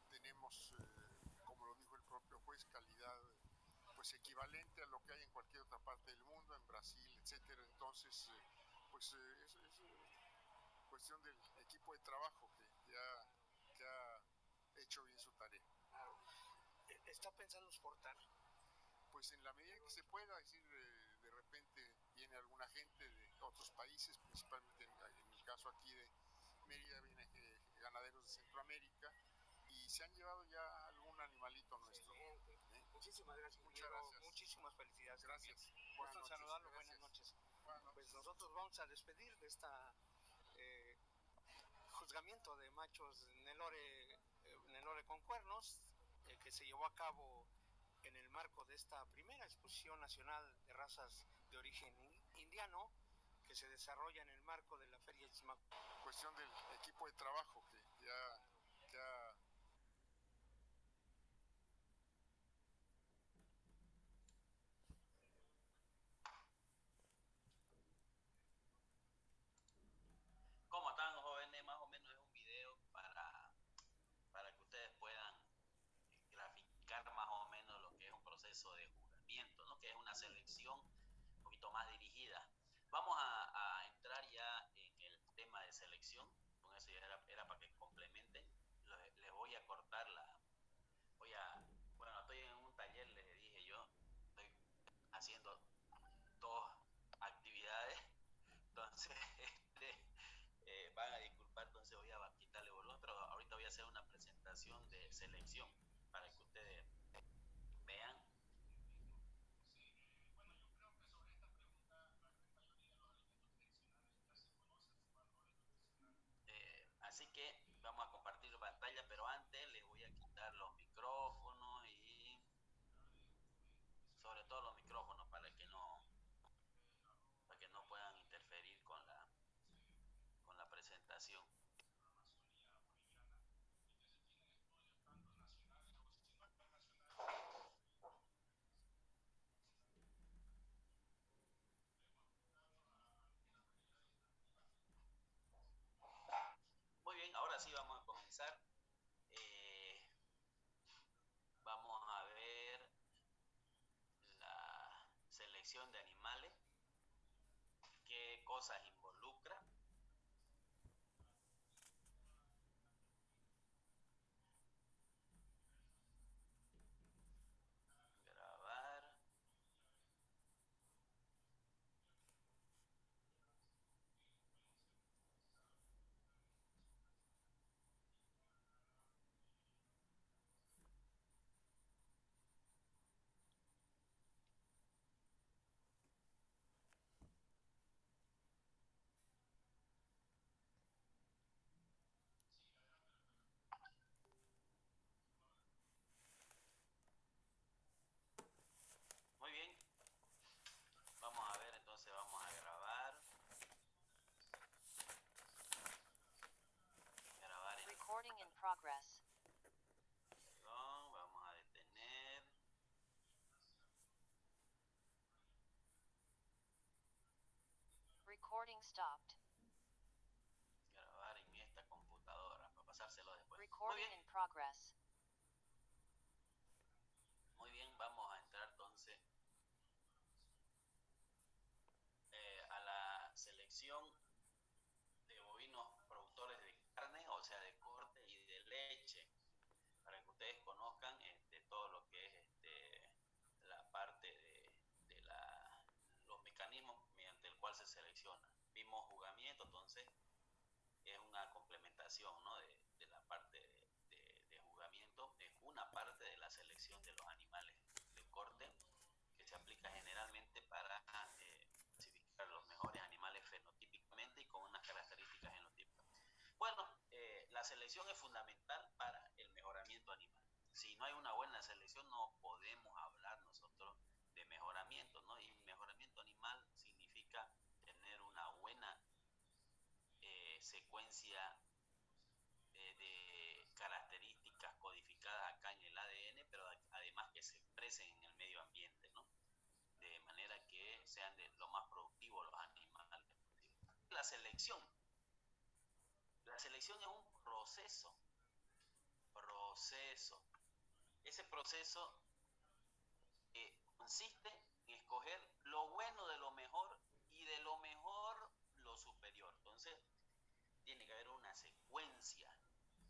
Tenemos, como lo dijo el propio juez, calidad pues equivalente a lo que hay en cualquier otra parte del mundo, en Brasil, etcétera. Entonces, pues es cuestión del equipo de trabajo que ha hecho bien su tarea. ¿Está pensando exportar? Pues en la medida que se pueda, es decir, de repente viene alguna gente de otros países, principalmente en el caso aquí de Mérida, vienen ganaderos de Centroamérica y se han llevado ya algún animalito nuestro. Muchísimas gracias. Muchas gracias. Muchísimas felicidades. Gracias. Buenas noches. Saludarlo. Buenas noches. Pues nosotros vamos a despedir de esta juzgamiento de machos Nelore con cuernos que se llevó a cabo en el marco de esta primera exposición nacional de razas de origen indiano que se desarrolla en el marco de la Feria Itzmaco. Cuestión del equipo de trabajo que ha ¿Cómo están, jóvenes? Más o menos es un video para que ustedes puedan graficar más o menos lo que es un proceso de juzgamiento, ¿no? Que es una selección un poquito más dirigida. Vamos a entrar ya en el tema de selección. Con eso ya era para que complementen. Les voy a cortar bueno, estoy en un taller, les dije yo, estoy haciendo 2 actividades, entonces van a disculpar, entonces voy a quitarle volumen, pero ahorita voy a hacer una presentación de selección para que ustedes vean que vamos a compartir pantalla, pero antes les voy a quitar los micrófonos y sobre todo los micrófonos para que no puedan interferir con la presentación. Muy bien, ahora sí vamos a comenzar. Vamos a ver la selección de animales, qué cosas involucra. Grabar. Muy bien, vamos a ver, entonces vamos a grabar. Grabar en... Recording in progress. Perdón, vamos a detener. Recording stopped. Grabar en esta computadora para pasárselo después. Recording in progress. Muy bien, vamos a entrar entonces a la selección de bovinos productores de carne, o sea, de corte y de leche, para que ustedes conozcan todo lo que es la parte de los mecanismos mediante el cual se selecciona. Vimos jugamiento, entonces es una complementación, ¿no? de la parte de jugamiento, es una parte de la selección de los animales de corte que se aplica generalmente para clasificar los mejores animales fenotípicamente y con unas características genotípicas. Bueno, la selección es fundamental para el mejoramiento animal. Si no hay una buena selección, no podemos hablar nosotros de mejoramiento, ¿no? Y mejoramiento animal significa tener una buena secuencia de características codificadas acá en el ADN, pero además que se expresen en el medio ambiente, ¿no? De manera que sean de lo más productivos los animales. La selección es un proceso. Ese proceso consiste en escoger lo bueno de lo mejor y de lo mejor lo superior. Entonces, tiene que haber una secuencia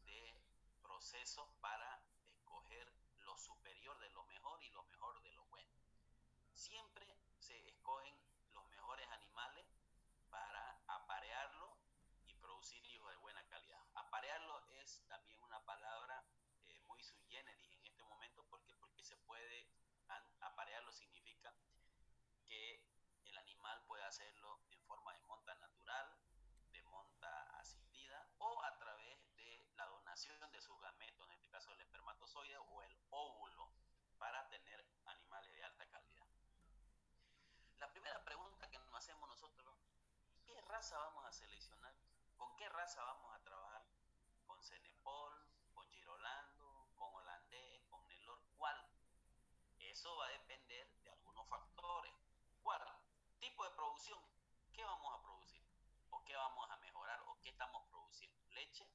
de procesos para escoger lo superior de lo mejor y lo mejor de lo bueno. Siempre se escogen los mejores animales para aparearlo y producir hijos de buena calidad. Aparearlo es también una palabra muy sui generis en este momento, porque se puede aparearlo significa que el animal puede hacerlo en forma de monta natural, de monta asistida o a través de la donación de sus gametos, en este caso el espermatozoide o el óvulo, para tener animales de alta calidad. La primera pregunta que nos hacemos nosotros, ¿qué raza vamos a seleccionar? ¿Con qué raza vamos a trabajar? ¿Con Cenepol, con Girolando, con holandés, con Nelore? ¿Cuál? Eso va a depender de algunos factores. ¿Cuál? Tipo de producción. ¿Qué vamos a producir? ¿O qué vamos a mejorar? ¿O qué estamos produciendo? ¿Leche?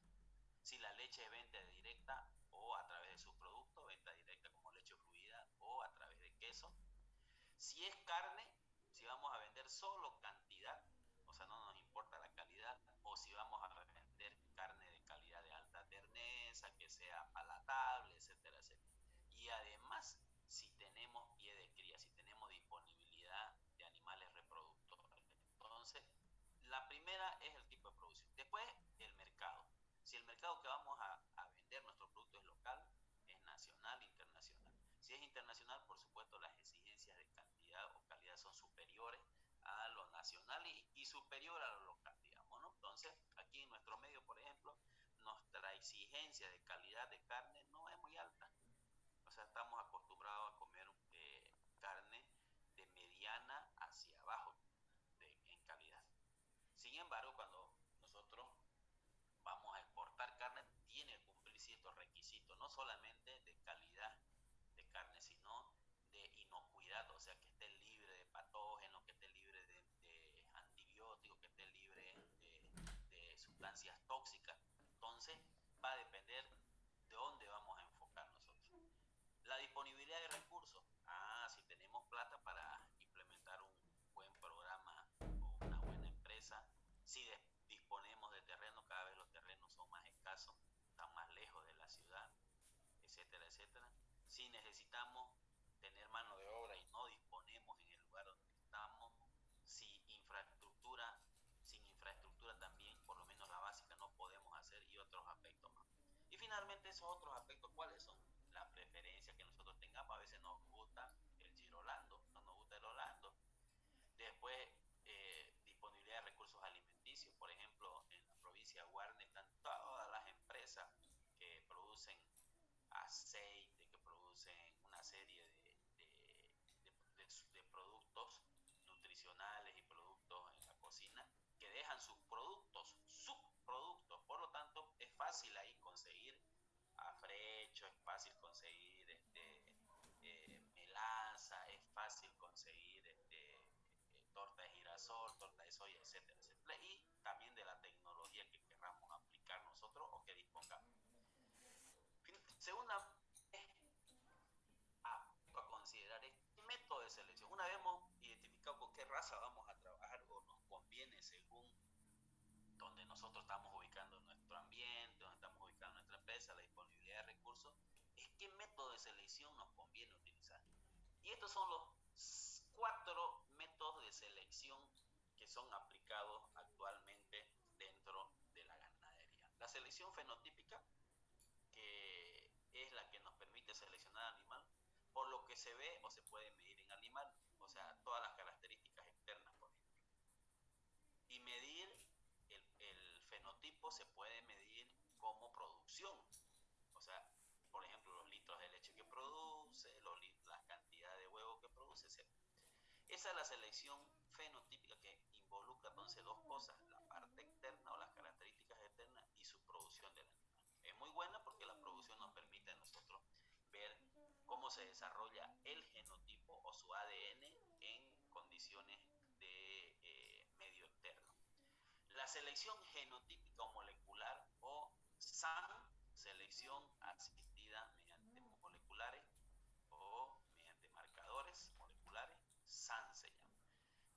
Si la leche es venta directa o a través de sus productos, venta directa como leche fluida o a través de queso. Si es carne, si vamos a vender solo cantidad, o sea, no nos importa la calidad, o si vamos a vender carne de calidad de alta terneza, que sea palatable, etcétera, etcétera. Y además, si tenemos pie de cría, si tenemos disponibilidad de animales reproductores. Entonces, la primera es el tipo de producción. Después, el mercado. Si el mercado que vamos a vender nuestro producto es local, es nacional, internacional. Si es internacional, por supuesto, las exigencias de cantidad o calidad son superiores a lo nacional y superior a lo local, digamos, ¿no? Entonces, aquí en nuestro medio, por ejemplo, sustancias tóxicas. Entonces va a depender de dónde vamos a enfocar nosotros. La disponibilidad de recursos. Si tenemos plata para implementar un buen programa o una buena empresa, si disponemos de terreno, cada vez los terrenos son más escasos, están más lejos de la ciudad, etcétera, etcétera. Si necesitamos tener mano de obra y no disponemos en el lugar donde estamos, sin infraestructura también, por lo menos la básica, no podemos hacer, y otros aspectos más. Y finalmente esos otros aspectos, ¿cuáles son? La preferencia que nosotros tengamos. A veces nos gusta el Girolando, no nos gusta el Orlando. Después, disponibilidad de recursos alimenticios. Por ejemplo, en la provincia de Guarne están todas las empresas que producen aceite, que producen una serie de productos nutricionales y productos en la cocina, que dejan sus productos, subproductos. Por lo tanto, es fácil ahí conseguir afrecho, es fácil conseguir melaza, es fácil conseguir torta de girasol, torta de soya, etcétera, etcétera. Y también de la tecnología que querramos aplicar nosotros o que dispongamos. Segunda, a considerar este método de selección. Una vez hemos identificado con qué raza vamos a trabajar o nos conviene según donde nosotros estamos ubicando nuestro ambiente, donde estamos ubicando nuestra empresa, la disponibilidad de recursos, es qué método de selección nos conviene utilizar. Y estos son los 4 métodos de selección que son aplicados actualmente dentro de la ganadería. La selección fenotípica, que es la que nos permite seleccionar al animal por lo que se ve o se puede medir en animal, o sea, todas las características externas, por ejemplo. Y medir el fenotipo se puede medir como producción, o sea, por ejemplo, los litros de leche que produce, la cantidad de huevos que produce, etc. Esa es la selección fenotípica, que involucra entonces 2 cosas, la parte externa o las características externas y su producción del animal. Es muy buena porque la producción nos permite a nosotros ver cómo se desarrolla el genotipo o su ADN en condiciones de medio externo. La selección genotípica o molecular, o SAM, selección asistida mediante moleculares o mediante marcadores moleculares, SAM se llama.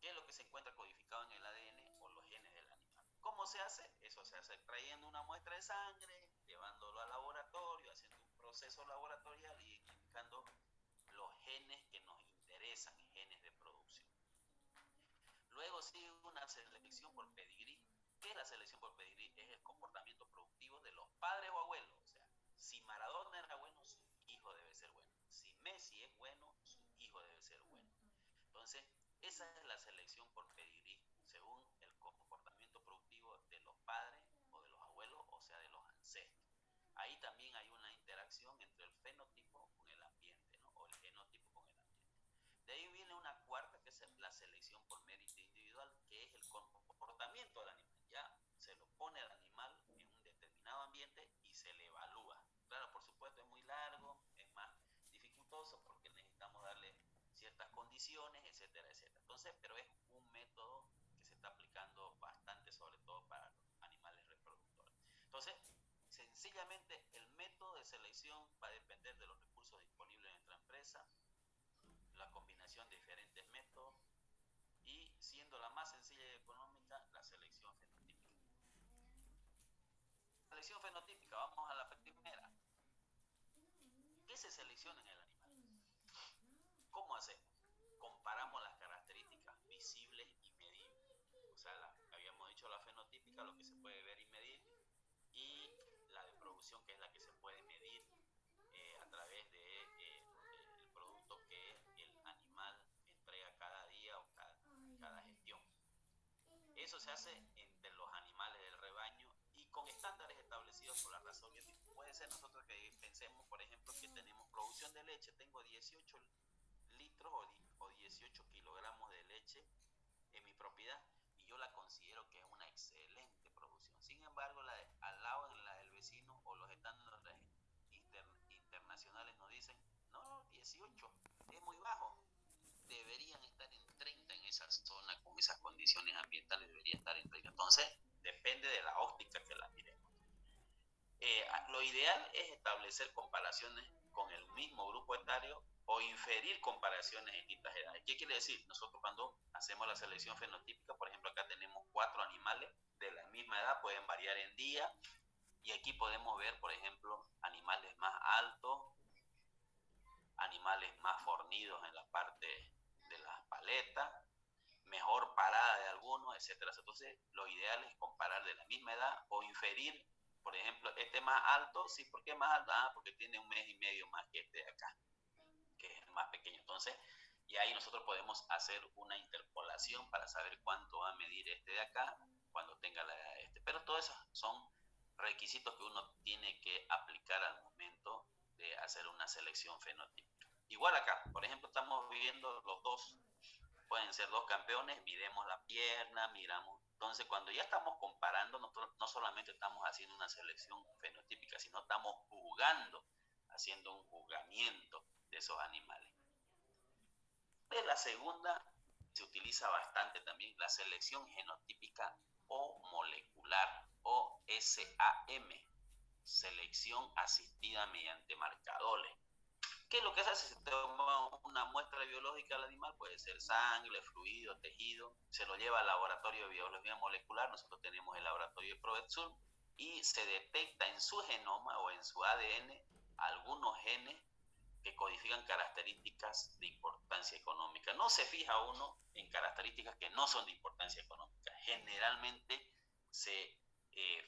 ¿Qué es lo que se encuentra codificado en el ADN o los genes del animal? ¿Cómo se hace? Eso se hace trayendo una muestra de sangre, llevándolo al laboratorio, haciendo un proceso laboratorial y identificando los genes que nos interesan, genes de producción. Luego sigue una selección por pedigrí. ¿Qué es la selección por pedigrí? Es el comportamiento productivo de los padres o abuelos. O sea, si Maradona era bueno, su hijo debe ser bueno. Si Messi es bueno, su hijo debe ser bueno. Entonces, esa es la selección por pedigrí, según el comportamiento productivo de los padres o de los abuelos, o sea, de los ancestros. Ahí también hay una interacción entre el fenotipo con el ambiente, ¿no? O el genotipo con el ambiente. De ahí viene una cuarta, que es la selección por mérito individual, que es el comportamiento del animal. Ya se lo pone al animal en un determinado ambiente y se le evalúa. Claro, por supuesto es muy largo, es más dificultoso porque necesitamos darle ciertas condiciones, etcétera, etcétera. Entonces, pero es un método que se está aplicando bastante, sobre todo para los animales reproductores. Entonces, sencillamente el método de selección va a depender de los recursos disponibles en nuestra empresa, la combinación de diferentes métodos, y siendo la más sencilla y económica, la selección fenotípica. Selección fenotípica, vamos a la primera. ¿Qué se selecciona en el animal? ¿Cómo hacemos? Comparamos las características visibles y medibles. O sea, habíamos dicho la fenotípica, lo que se puede ver y medir, y la de producción, que es la que se puede medir a través del producto que el animal entrega cada día o cada gestión. Eso se hace entre los animales del rebaño y con estándares establecidos por la raza biotipo. Puede ser nosotros que pensemos, por ejemplo, que tenemos producción de leche, tengo 18 litros o 18 kilogramos de leche en mi propiedad y yo la considero que es una excelente producción. Sin embargo, al lado en la del vecino o los estándares internacionales nos dicen, no, 18 es muy bajo, deberían estar en 30 en esa zona, con esas condiciones ambientales debería estar en 30. Entonces depende de la óptica que la miremos. Lo ideal es establecer comparaciones con el mismo grupo etario o inferir comparaciones en distintas edades. ¿Qué quiere decir? Nosotros cuando hacemos la selección fenotípica, por ejemplo, acá tenemos 4 animales de la misma edad, pueden variar en día, y aquí podemos ver, por ejemplo, animales más altos, animales más fornidos en la parte de las paletas, mejor parada de algunos, etcétera. Entonces, lo ideal es comparar de la misma edad o inferir, por ejemplo, este más alto, sí, ¿por qué más alto? Porque tiene 1 mes y medio más que este de acá, que es el más pequeño. Entonces, y ahí nosotros podemos hacer una interpolación para saber cuánto va a medir este de acá cuando tenga la edad de este. Pero todos esos son requisitos que uno tiene que aplicar al momento de hacer una selección fenotípica. Igual acá, por ejemplo, estamos viendo los dos, pueden ser 2 campeones, miremos la pierna, miramos. Entonces, cuando ya estamos comparando, nosotros no solamente estamos haciendo una selección fenotípica, sino estamos juzgando, haciendo un juzgamiento de esos animales. De la segunda se utiliza bastante también la selección genotípica o molecular, o SAM, selección asistida mediante marcadores. ¿Qué es lo que se hace? Se toma una muestra biológica del animal, puede ser sangre, fluido, tejido, se lo lleva al laboratorio de biología molecular, nosotros tenemos el laboratorio de Provexur, y se detecta en su genoma o en su ADN algunos genes que codifican características de importancia económica. No se fija uno en características que no son de importancia económica. Generalmente se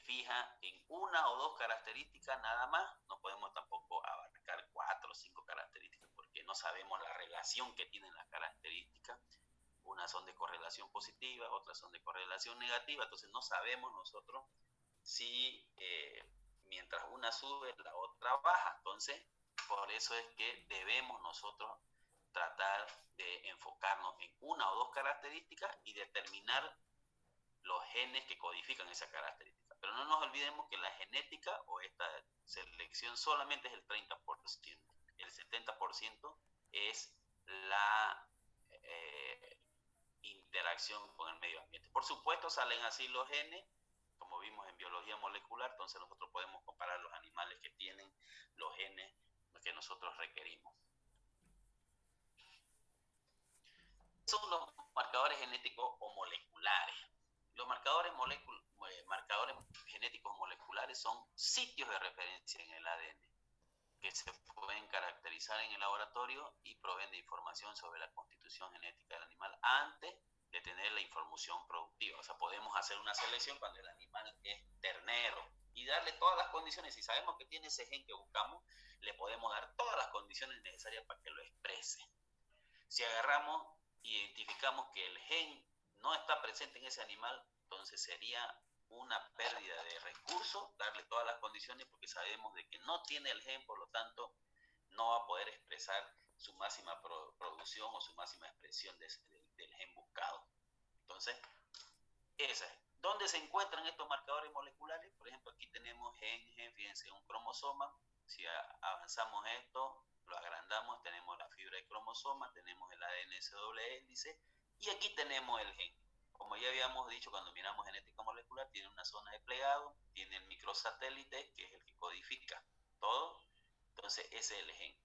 fija en 1 o 2 características nada más. No podemos tampoco abarcar 4 o 5 características porque no sabemos la relación que tienen las características. Unas son de correlación positiva, otras son de correlación negativa. Entonces no sabemos nosotros si mientras una sube, la otra baja. Entonces, por eso es que debemos nosotros tratar de enfocarnos en 1 o 2 características y determinar los genes que codifican esa característica. Pero no nos olvidemos que la genética o esta selección solamente es el 30%. El 70% es la interacción con el medio ambiente. Por supuesto, salen así los genes, como vimos en biología molecular, entonces nosotros podemos comparar los animales que tienen los genes que nosotros requerimos. Son los marcadores genéticos o moleculares. Los marcadores genéticos moleculares son sitios de referencia en el ADN que se pueden caracterizar en el laboratorio y proveen de información sobre la constitución genética del animal antes de tener la información productiva. O sea, podemos hacer una selección cuando el animal es ternero y darle todas las condiciones. Si sabemos que tiene ese gen que buscamos, le podemos dar todas las condiciones necesarias para que lo exprese. Si agarramos y identificamos que el gen no está presente en ese animal, entonces sería una pérdida de recursos darle todas las condiciones porque sabemos de que no tiene el gen, por lo tanto no va a poder expresar su máxima producción o su máxima expresión del gen buscado. Entonces, esa es. ¿Dónde se encuentran estos marcadores moleculares? Por ejemplo, aquí tenemos gen, fíjense, un cromosoma. Si avanzamos esto, lo agrandamos, tenemos la fibra de cromosoma, tenemos el ADN doble hélice y aquí tenemos el gen. Como ya habíamos dicho cuando miramos genética molecular, tiene una zona de plegado, tiene el microsatélite, que es el que codifica todo. Entonces, ese es el gen.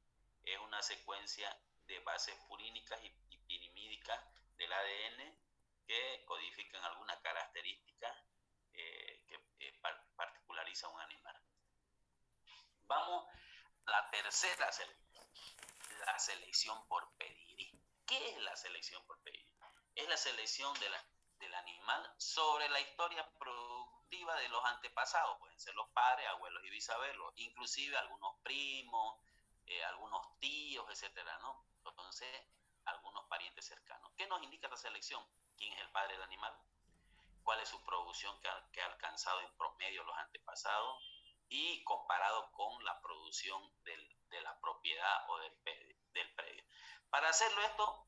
Es una secuencia de bases purínicas y pirimídicas del ADN que codifican alguna característica que particulariza a un animal. Vamos a la tercera selección, la selección por pedigrí. ¿Qué es la selección por pedigrí? Es la selección del animal sobre la historia productiva de los antepasados. Pueden ser los padres, abuelos y bisabuelos, inclusive algunos primos, algunos tíos, etcétera, ¿no? Entonces, algunos parientes cercanos. ¿Qué nos indica esta selección? ¿Quién es el padre del animal? ¿Cuál es su producción que ha alcanzado en promedio los antepasados? Y comparado con la producción de la propiedad o del predio. Para hacerlo esto,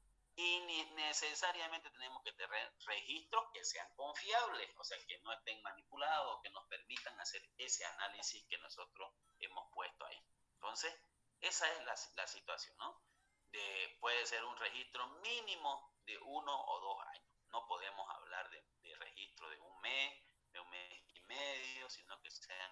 necesariamente tenemos que tener registros que sean confiables, o sea, que no estén manipulados, que nos permitan hacer ese análisis que nosotros hemos puesto ahí. Entonces, esa es la situación, ¿no? Puede ser un registro mínimo de 1 o 2 años. No podemos hablar de registro de 1 mes y medio, sino que sean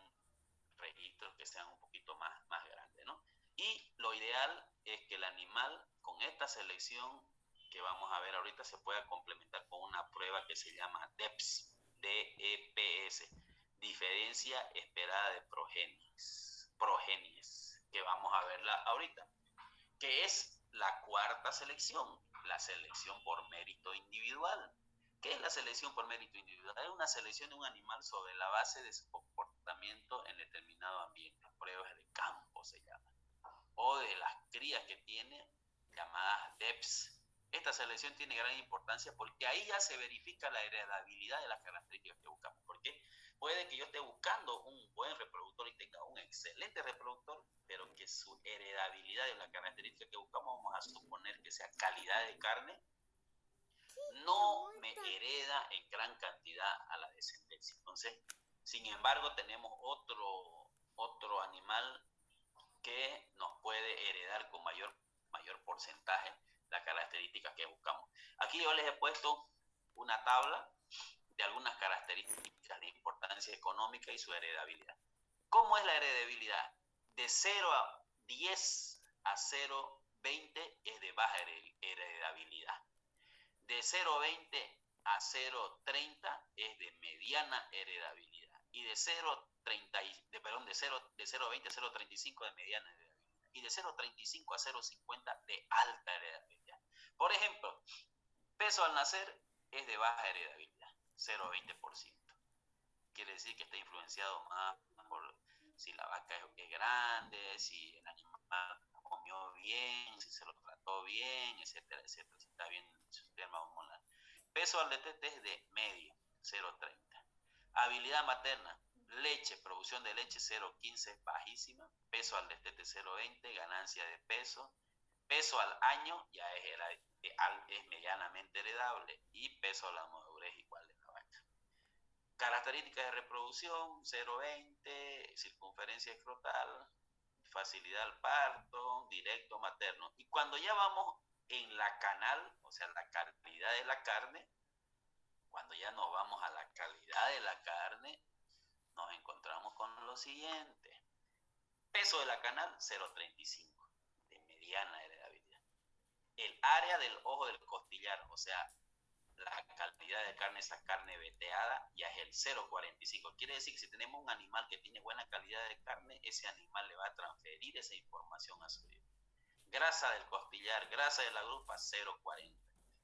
registros que sean un poquito más grandes, ¿no? Y lo ideal es que el animal, con esta selección que vamos a ver ahorita, se pueda complementar con una prueba que se llama DEPS, DEPS, diferencia esperada de progenies, que vamos a verla ahorita, que es la cuarta selección, la selección por mérito individual. ¿Qué es la selección por mérito individual? Es una selección de un animal sobre la base de su comportamiento en determinado ambiente, pruebas de campo se llama, o de las crías que tiene, llamadas DEPS. Esta selección tiene gran importancia porque ahí ya se verifica la heredabilidad de las características que buscamos, porque puede que yo esté buscando un buen reproductor y tenga un excelente reproductor, pero que su heredabilidad de la característica que buscamos, vamos a suponer que sea calidad de carne, no me hereda en gran cantidad a la descendencia. Entonces, sin embargo, tenemos otro animal que nos puede heredar con mayor porcentaje las características que buscamos. Aquí yo les he puesto una tabla de algunas características de importancia económica y su heredabilidad. ¿Cómo es la heredabilidad? De 0 a 10 a 0,20 es de baja heredabilidad. De 0,20 a 0,30 es de mediana heredabilidad. Y de 0,20 a 0,35 de mediana heredabilidad. Y de 0,35 a 0,50 de alta heredabilidad. Por ejemplo, peso al nacer es de baja heredabilidad, 0,20%. Quiere decir que está influenciado más por si la vaca es grande, si el animal comió bien, si se lo trató bien, etcétera, etcétera, si está bien su sistema hormonal. Peso al destete es de medio, 0,30. Habilidad materna, leche, producción de leche 0,15, bajísima. Peso al destete 0,20, ganancia de peso. Peso al año ya es medianamente heredable. Y peso a la madurez igual de la vaca. Características de reproducción 0,20, circunferencia escrotal, facilidad al parto, directo materno. Y cuando ya vamos en la canal, o sea, la calidad de la carne, cuando ya nos vamos a la calidad de la carne, nos encontramos con lo siguiente. Peso de la canal, 0,35, de mediana heredabilidad. El área del ojo del costillar, o sea, la calidad de carne, esa carne veteada, ya es el 0,45. Quiere decir que si tenemos un animal que tiene buena calidad de carne, ese animal le va a transferir esa información a su hijo. Grasa del costillar, grasa de la grupa, 0,40.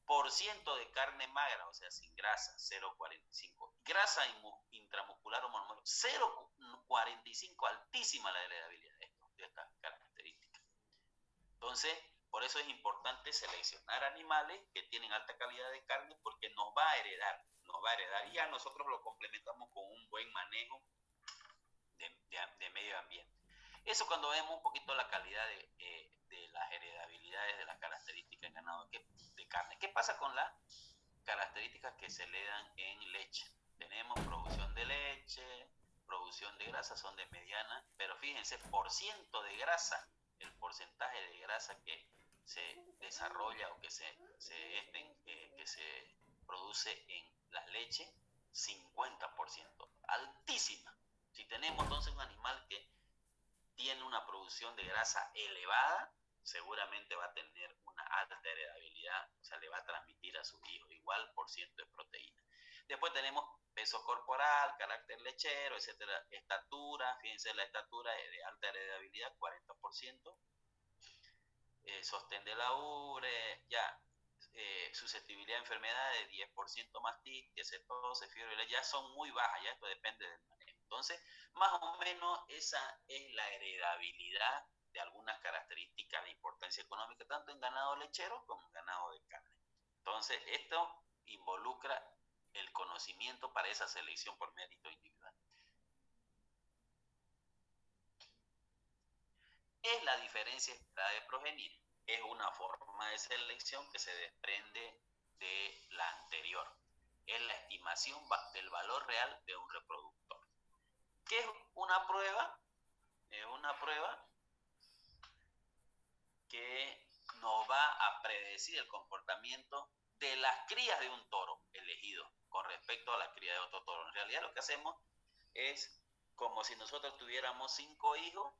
Porciento de carne magra, o sea, sin grasa, 0,45. Grasa intramuscular o monomuscular, 0,45, altísima la heredabilidad de estas características. Entonces, por eso es importante seleccionar animales que tienen alta calidad de carne porque nos va a heredar y ya nosotros lo complementamos con un buen manejo de medio ambiente. Eso cuando vemos un poquito la calidad de las heredabilidades de las características de ganado de carne. ¿Qué pasa con las características que se le dan en leche? Tenemos producción de leche, producción de grasa, son de mediana, pero fíjense, porciento de grasa, el porcentaje de grasa que se desarrolla o que se produce en la leche, 50%, altísima. Si tenemos entonces un animal que tiene una producción de grasa elevada, seguramente va a tener una alta heredabilidad, o sea, le va a transmitir a su hijo igual por ciento de proteína. Después tenemos peso corporal, carácter lechero, etcétera, estatura, fíjense la estatura es de alta heredabilidad, 40%, sostén de la ubre, ya, susceptibilidad a enfermedades, 10% mastitis, cetose, fiebre, ya son muy bajas, ya esto depende del manejo. Entonces, más o menos esa es la heredabilidad de algunas características de importancia económica, tanto en ganado lechero como en ganado de carne. Entonces, esto involucra el conocimiento para esa selección por mérito individual. ¿Qué es la diferencia esperada de progenie? Es una forma de selección que se desprende de la anterior. Es la estimación del valor real de un reproductor. ¿Qué es una prueba? Es una prueba que nos va a predecir el comportamiento de las crías de un toro elegido con respecto a la cría de otro toro. En realidad lo que hacemos es como si nosotros tuviéramos 5 hijos.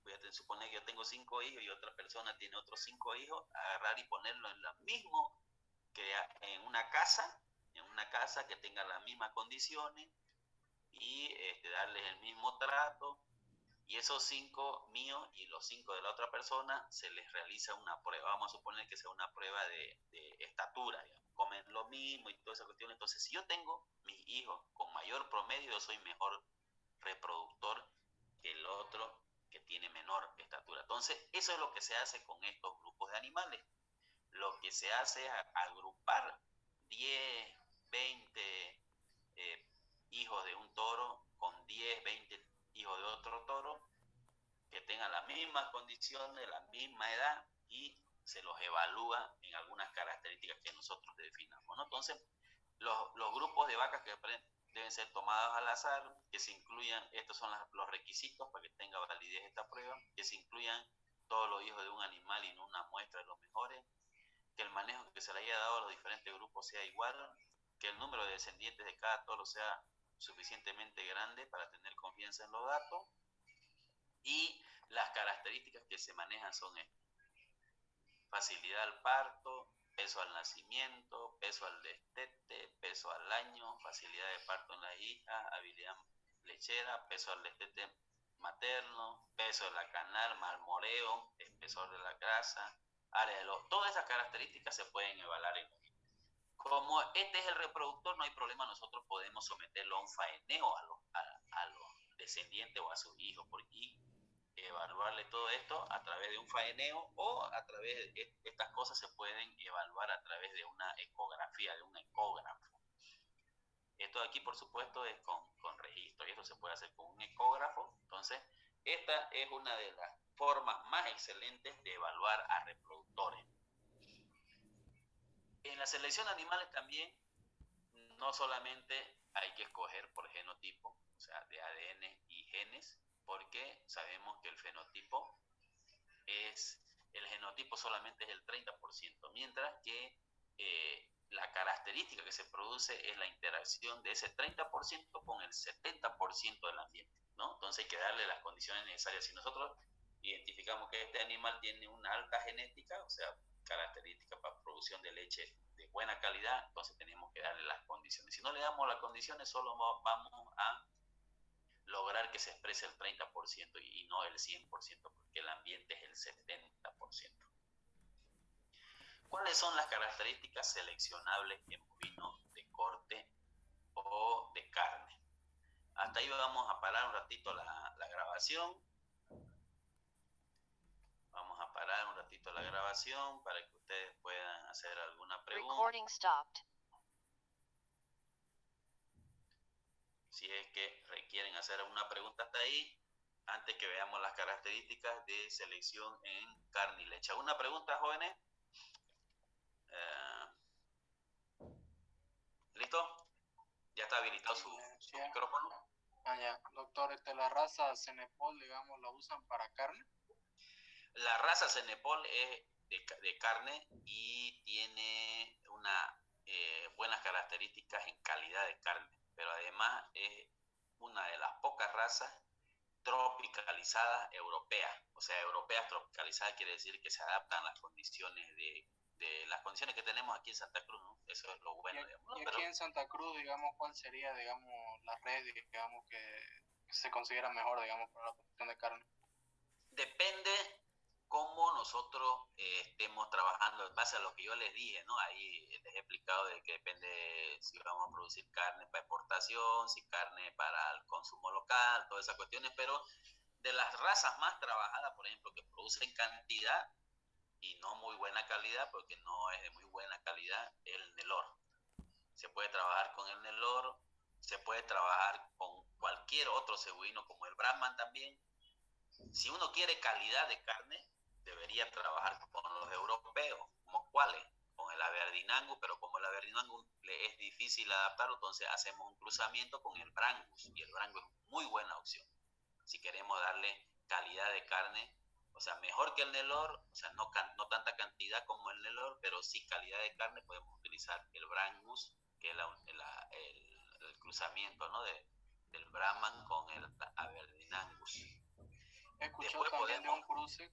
Voy a suponer que yo tengo 5 hijos y otra persona tiene otros 5 hijos, agarrar y ponerlo en lo mismo que en una casa que tenga las mismas condiciones y darles el mismo trato, y esos 5 míos y los 5 de la otra persona se les realiza una prueba. Vamos a suponer que sea una prueba de estatura, digamos. Comen lo mismo y toda esa cuestión. Entonces, si yo tengo mis hijos con mayor promedio, yo soy mejor reproductor que el otro que tiene menor estatura. Entonces, eso es lo que se hace con estos grupos de animales. Lo que se hace es agrupar 10, 20 hijos de un toro con 10, 20 hijos de otro toro que tengan las mismas condiciones, la misma edad, y se los evalúa en algunas características que nosotros definamos, ¿no? Entonces, los grupos de vacas que deben ser tomados al azar, que se incluyan, estos son los requisitos para que tenga validez esta prueba, que se incluyan todos los hijos de un animal y no una muestra de los mejores, que el manejo que se le haya dado a los diferentes grupos sea igual, que el número de descendientes de cada toro sea suficientemente grande para tener confianza en los datos, y las características que se manejan son estas: facilidad al parto, peso al nacimiento, peso al destete, peso al año, facilidad de parto en la hija, habilidad lechera, peso al destete materno, peso de la canal, marmoreo, espesor de la grasa, área de los... Todas esas características se pueden evaluar en... Como este es el reproductor, no hay problema, nosotros podemos someterlo a un faeneo a los descendientes o a sus hijos, y evaluarle todo esto a través de un faeneo, o a través de estas cosas se pueden evaluar a través de una ecografía, de un ecógrafo. Esto de aquí, por supuesto, es con registro, y esto se puede hacer con un ecógrafo. Entonces, esta es una de las formas más excelentes de evaluar a reproductores. En la selección de animales también, no solamente hay que escoger por genotipo, o sea, de ADN y genes, porque sabemos que el genotipo solamente es el 30%, mientras que la característica que se produce es la interacción de ese 30% con el 70% del ambiente, ¿no? Entonces hay que darle las condiciones necesarias. Si nosotros identificamos que este animal tiene una alta genética, o sea, característica para producción de leche de buena calidad, entonces tenemos que darle las condiciones. Si no le damos las condiciones, solo vamos a lograr que se exprese el 30% y no el 100%, porque el ambiente es el 70%. ¿Cuáles son las características seleccionables en bovino de corte o de carne? Hasta ahí vamos a parar un ratito la grabación. Vamos a parar un ratito la grabación para que ustedes puedan hacer alguna pregunta. Recording stopped. Si es que requieren hacer alguna pregunta hasta ahí, antes que veamos las características de selección en carne y leche. ¿Alguna pregunta, jóvenes? ¿Listo? ¿Ya está habilitado su micrófono? Ya. Doctor, ¿la raza Cenepol, digamos, la usan para carne? La raza Cenepol es de carne y tiene buenas características en calidad de carne, pero además es una de las pocas razas tropicalizadas europeas. O sea, europeas tropicalizadas quiere decir que se adaptan a las condiciones de las condiciones que tenemos aquí en Santa Cruz, ¿no? Eso es lo bueno, digamos, ¿no? Y aquí en Santa Cruz, digamos, ¿cuál sería, digamos, la red, digamos, que se considera mejor, digamos, para la producción de carne? Depende cómo nosotros estemos trabajando en base a lo que yo les dije, ¿no? Ahí les he explicado de que depende si vamos a producir carne para exportación, si carne para el consumo local, todas esas cuestiones, pero de las razas más trabajadas, por ejemplo, que producen cantidad y no muy buena calidad, porque no es de muy buena calidad, el Nelor. Se puede trabajar con el Nelor, se puede trabajar con cualquier otro cebuino como el Brahman también. Si uno quiere calidad de carne, debería trabajar con los europeos, como cuáles, con el Aberdeen, pero como el Aberdeen le es difícil adaptarlo, entonces hacemos un cruzamiento con el Brangus, y el Brangus es muy buena opción. Si queremos darle calidad de carne, o sea, mejor que el Nelor, o sea, no tanta cantidad como el Nelor, pero sí calidad de carne, podemos utilizar el Brangus, que es el cruzamiento, ¿no? del Brahman con el Aberdeen Angus. Escuché Después también de un cruce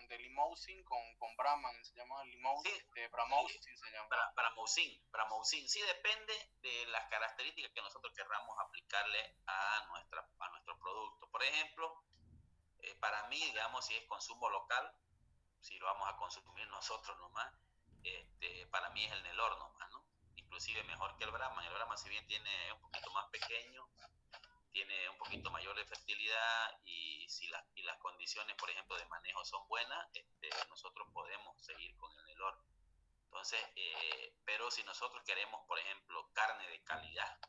de Limousin con Brahman, se llama Limousin, de Bramousin se llama. Bramousin, sí, depende de las características que nosotros querramos aplicarle a nuestro producto. Por ejemplo, para mí, digamos, si es consumo local, si lo vamos a consumir nosotros nomás, para mí es el Nelor nomás, ¿no? Inclusive mejor que el Brahman. El Brahman, si bien tiene un poquito más pequeño, tiene un poquito mayor de fertilidad y si las condiciones, por ejemplo, de manejo son buenas, nosotros podemos seguir con el Nelor. Entonces, pero si nosotros queremos, por ejemplo, carne de calidad,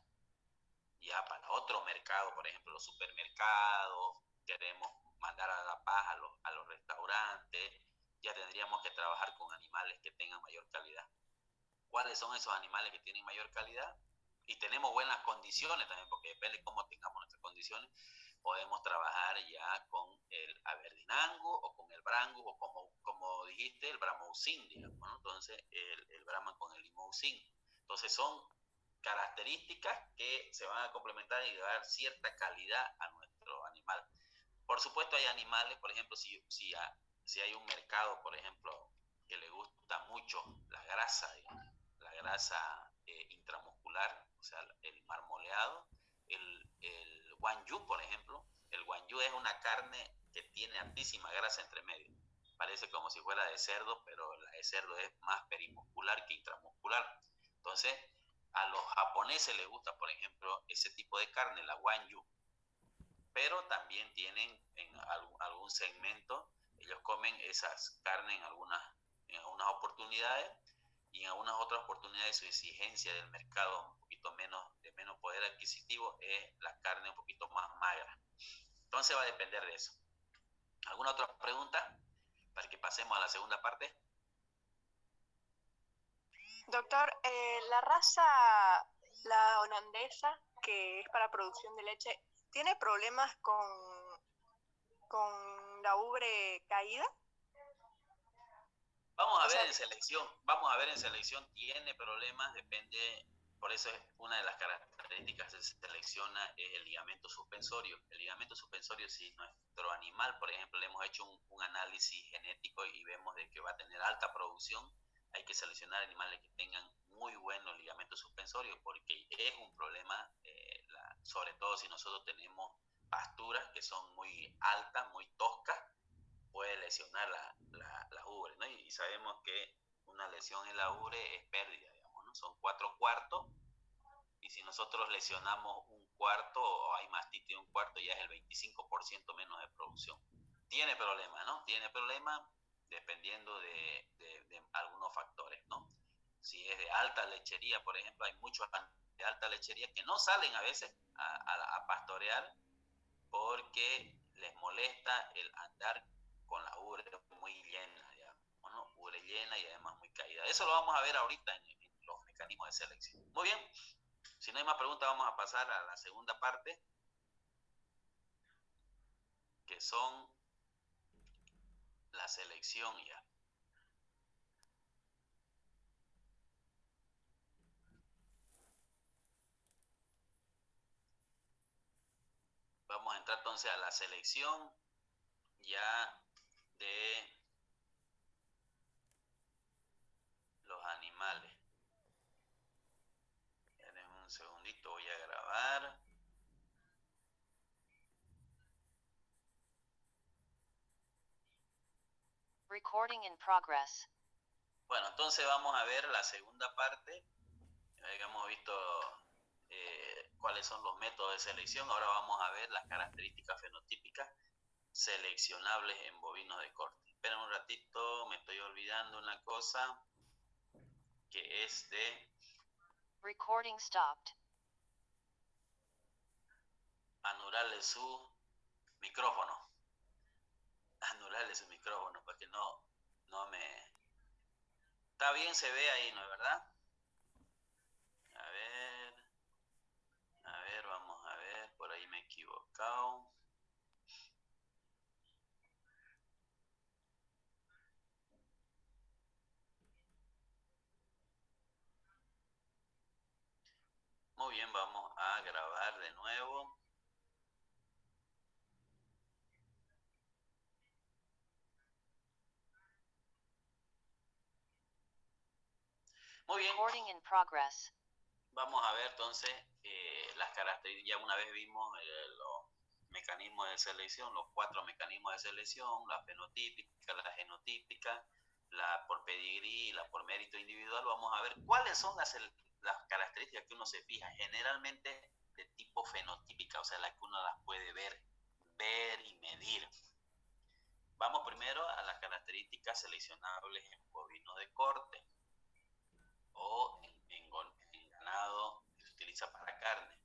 ya para otro mercado, por ejemplo, los supermercados, queremos mandar a la paz a los restaurantes, ya tendríamos que trabajar con animales que tengan mayor calidad. ¿Cuáles son esos animales que tienen mayor calidad? Y tenemos buenas condiciones también, porque depende de cómo tengamos nuestras condiciones, podemos trabajar ya con el Aberdeen Angus o con el Brangus o como dijiste, el Bramousin, digamos, ¿no? Entonces, el Brahman con el Limousin. Entonces, son características que se van a complementar y dar cierta calidad a nuestro animal. Por supuesto, hay animales, por ejemplo, si hay un mercado, por ejemplo, que le gusta mucho la grasa, digamos, la grasa intramuscular, o sea, el marmoleado, el Wagyu, por ejemplo. El Wagyu es una carne que tiene altísima grasa entre medio. Parece como si fuera de cerdo, pero la de cerdo es más perimuscular que intramuscular. Entonces, a los japoneses les gusta, por ejemplo, ese tipo de carne, la Wagyu. Pero también tienen en algún segmento, ellos comen esas carnes en algunas oportunidades, y en algunas otras oportunidades su exigencia del mercado de menos poder adquisitivo es la carne un poquito más magra. Entonces va a depender de eso. ¿Alguna otra pregunta para que pasemos a la segunda parte? Doctor, la raza, la holandesa, que es para producción de leche, ¿tiene problemas con la ubre caída? Vamos a ver en selección, tiene problemas, depende, por eso es una de las características que se selecciona es el ligamento suspensorio. El ligamento suspensorio, si nuestro animal, por ejemplo, le hemos hecho un análisis genético y vemos de que va a tener alta producción, hay que seleccionar animales que tengan muy buenos ligamentos suspensorios, porque es un problema, sobre todo si nosotros tenemos pasturas que son muy altas, muy toscas, puede lesionar la ubre, ¿no? Y sabemos que una lesión en la ubre es pérdida, digamos, ¿no? Son 4/4, y si nosotros lesionamos 1/4 o hay mastitis de 1/4, ya es el 25% menos de producción. Tiene problemas, ¿no? Tiene problemas dependiendo de algunos factores, ¿no? Si es de alta lechería, por ejemplo, hay muchos de alta lechería que no salen a veces a pastorear porque les molesta el andar con la ubre muy llena, digamos, ¿no? Ubre llena y además muy caída. Eso lo vamos a ver ahorita en los mecanismos de selección. Muy bien, si no hay más preguntas vamos a pasar a la segunda parte, que son la selección ya. Vamos a entrar entonces a la selección ya de los animales. Esperen un segundito, voy a grabar. Recording in progress. Bueno, entonces vamos a ver la segunda parte. Hemos visto cuáles son los métodos de selección. Ahora vamos a ver las características fenotípicas seleccionables en bovinos de corte. Esperen un ratito, me estoy olvidando una cosa que es de Recording stopped. anularle su micrófono. Anularle su micrófono para que no me... Está bien, se ve ahí, ¿no es verdad? A ver, vamos a ver, por ahí me he equivocado. Muy bien, vamos a grabar de nuevo. Muy bien. Recording in progress. Vamos a ver entonces las características. Ya una vez vimos los mecanismos de selección, los 4 mecanismos de selección, la fenotípica, la genotípica, la por pedigrí y la por mérito individual. Vamos a ver cuáles son las características que uno se fija, generalmente de tipo fenotípica, o sea, las que uno las puede ver y medir. Vamos primero a las características seleccionables en bovinos de corte o en ganado que se utiliza para carne.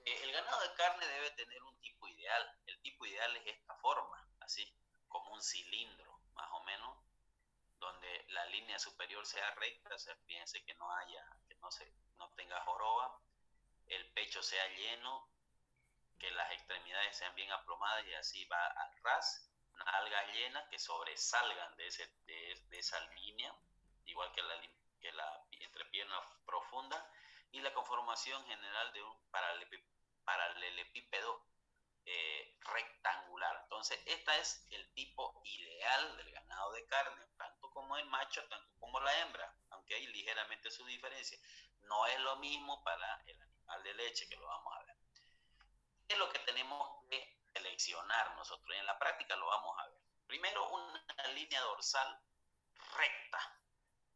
El ganado de carne debe tener un tipo ideal. El tipo ideal es esta forma, así, como un cilindro, más o menos, donde la línea superior sea recta, o sea, fíjense que no tenga joroba, el pecho sea lleno, que las extremidades sean bien aplomadas y así va al ras, nalgas llenas que sobresalgan de esa línea, igual que la entrepierna profunda, y la conformación general de un paralelepípedo rectangular. Entonces, este es el tipo ideal del ganado de carne, tanto como el macho, tanto como la hembra, aunque hay ligeramente su diferencia. No es lo mismo para el animal de leche, que lo vamos a ver. ¿Qué es lo que tenemos que seleccionar nosotros? En la práctica lo vamos a ver. Primero, una línea dorsal recta.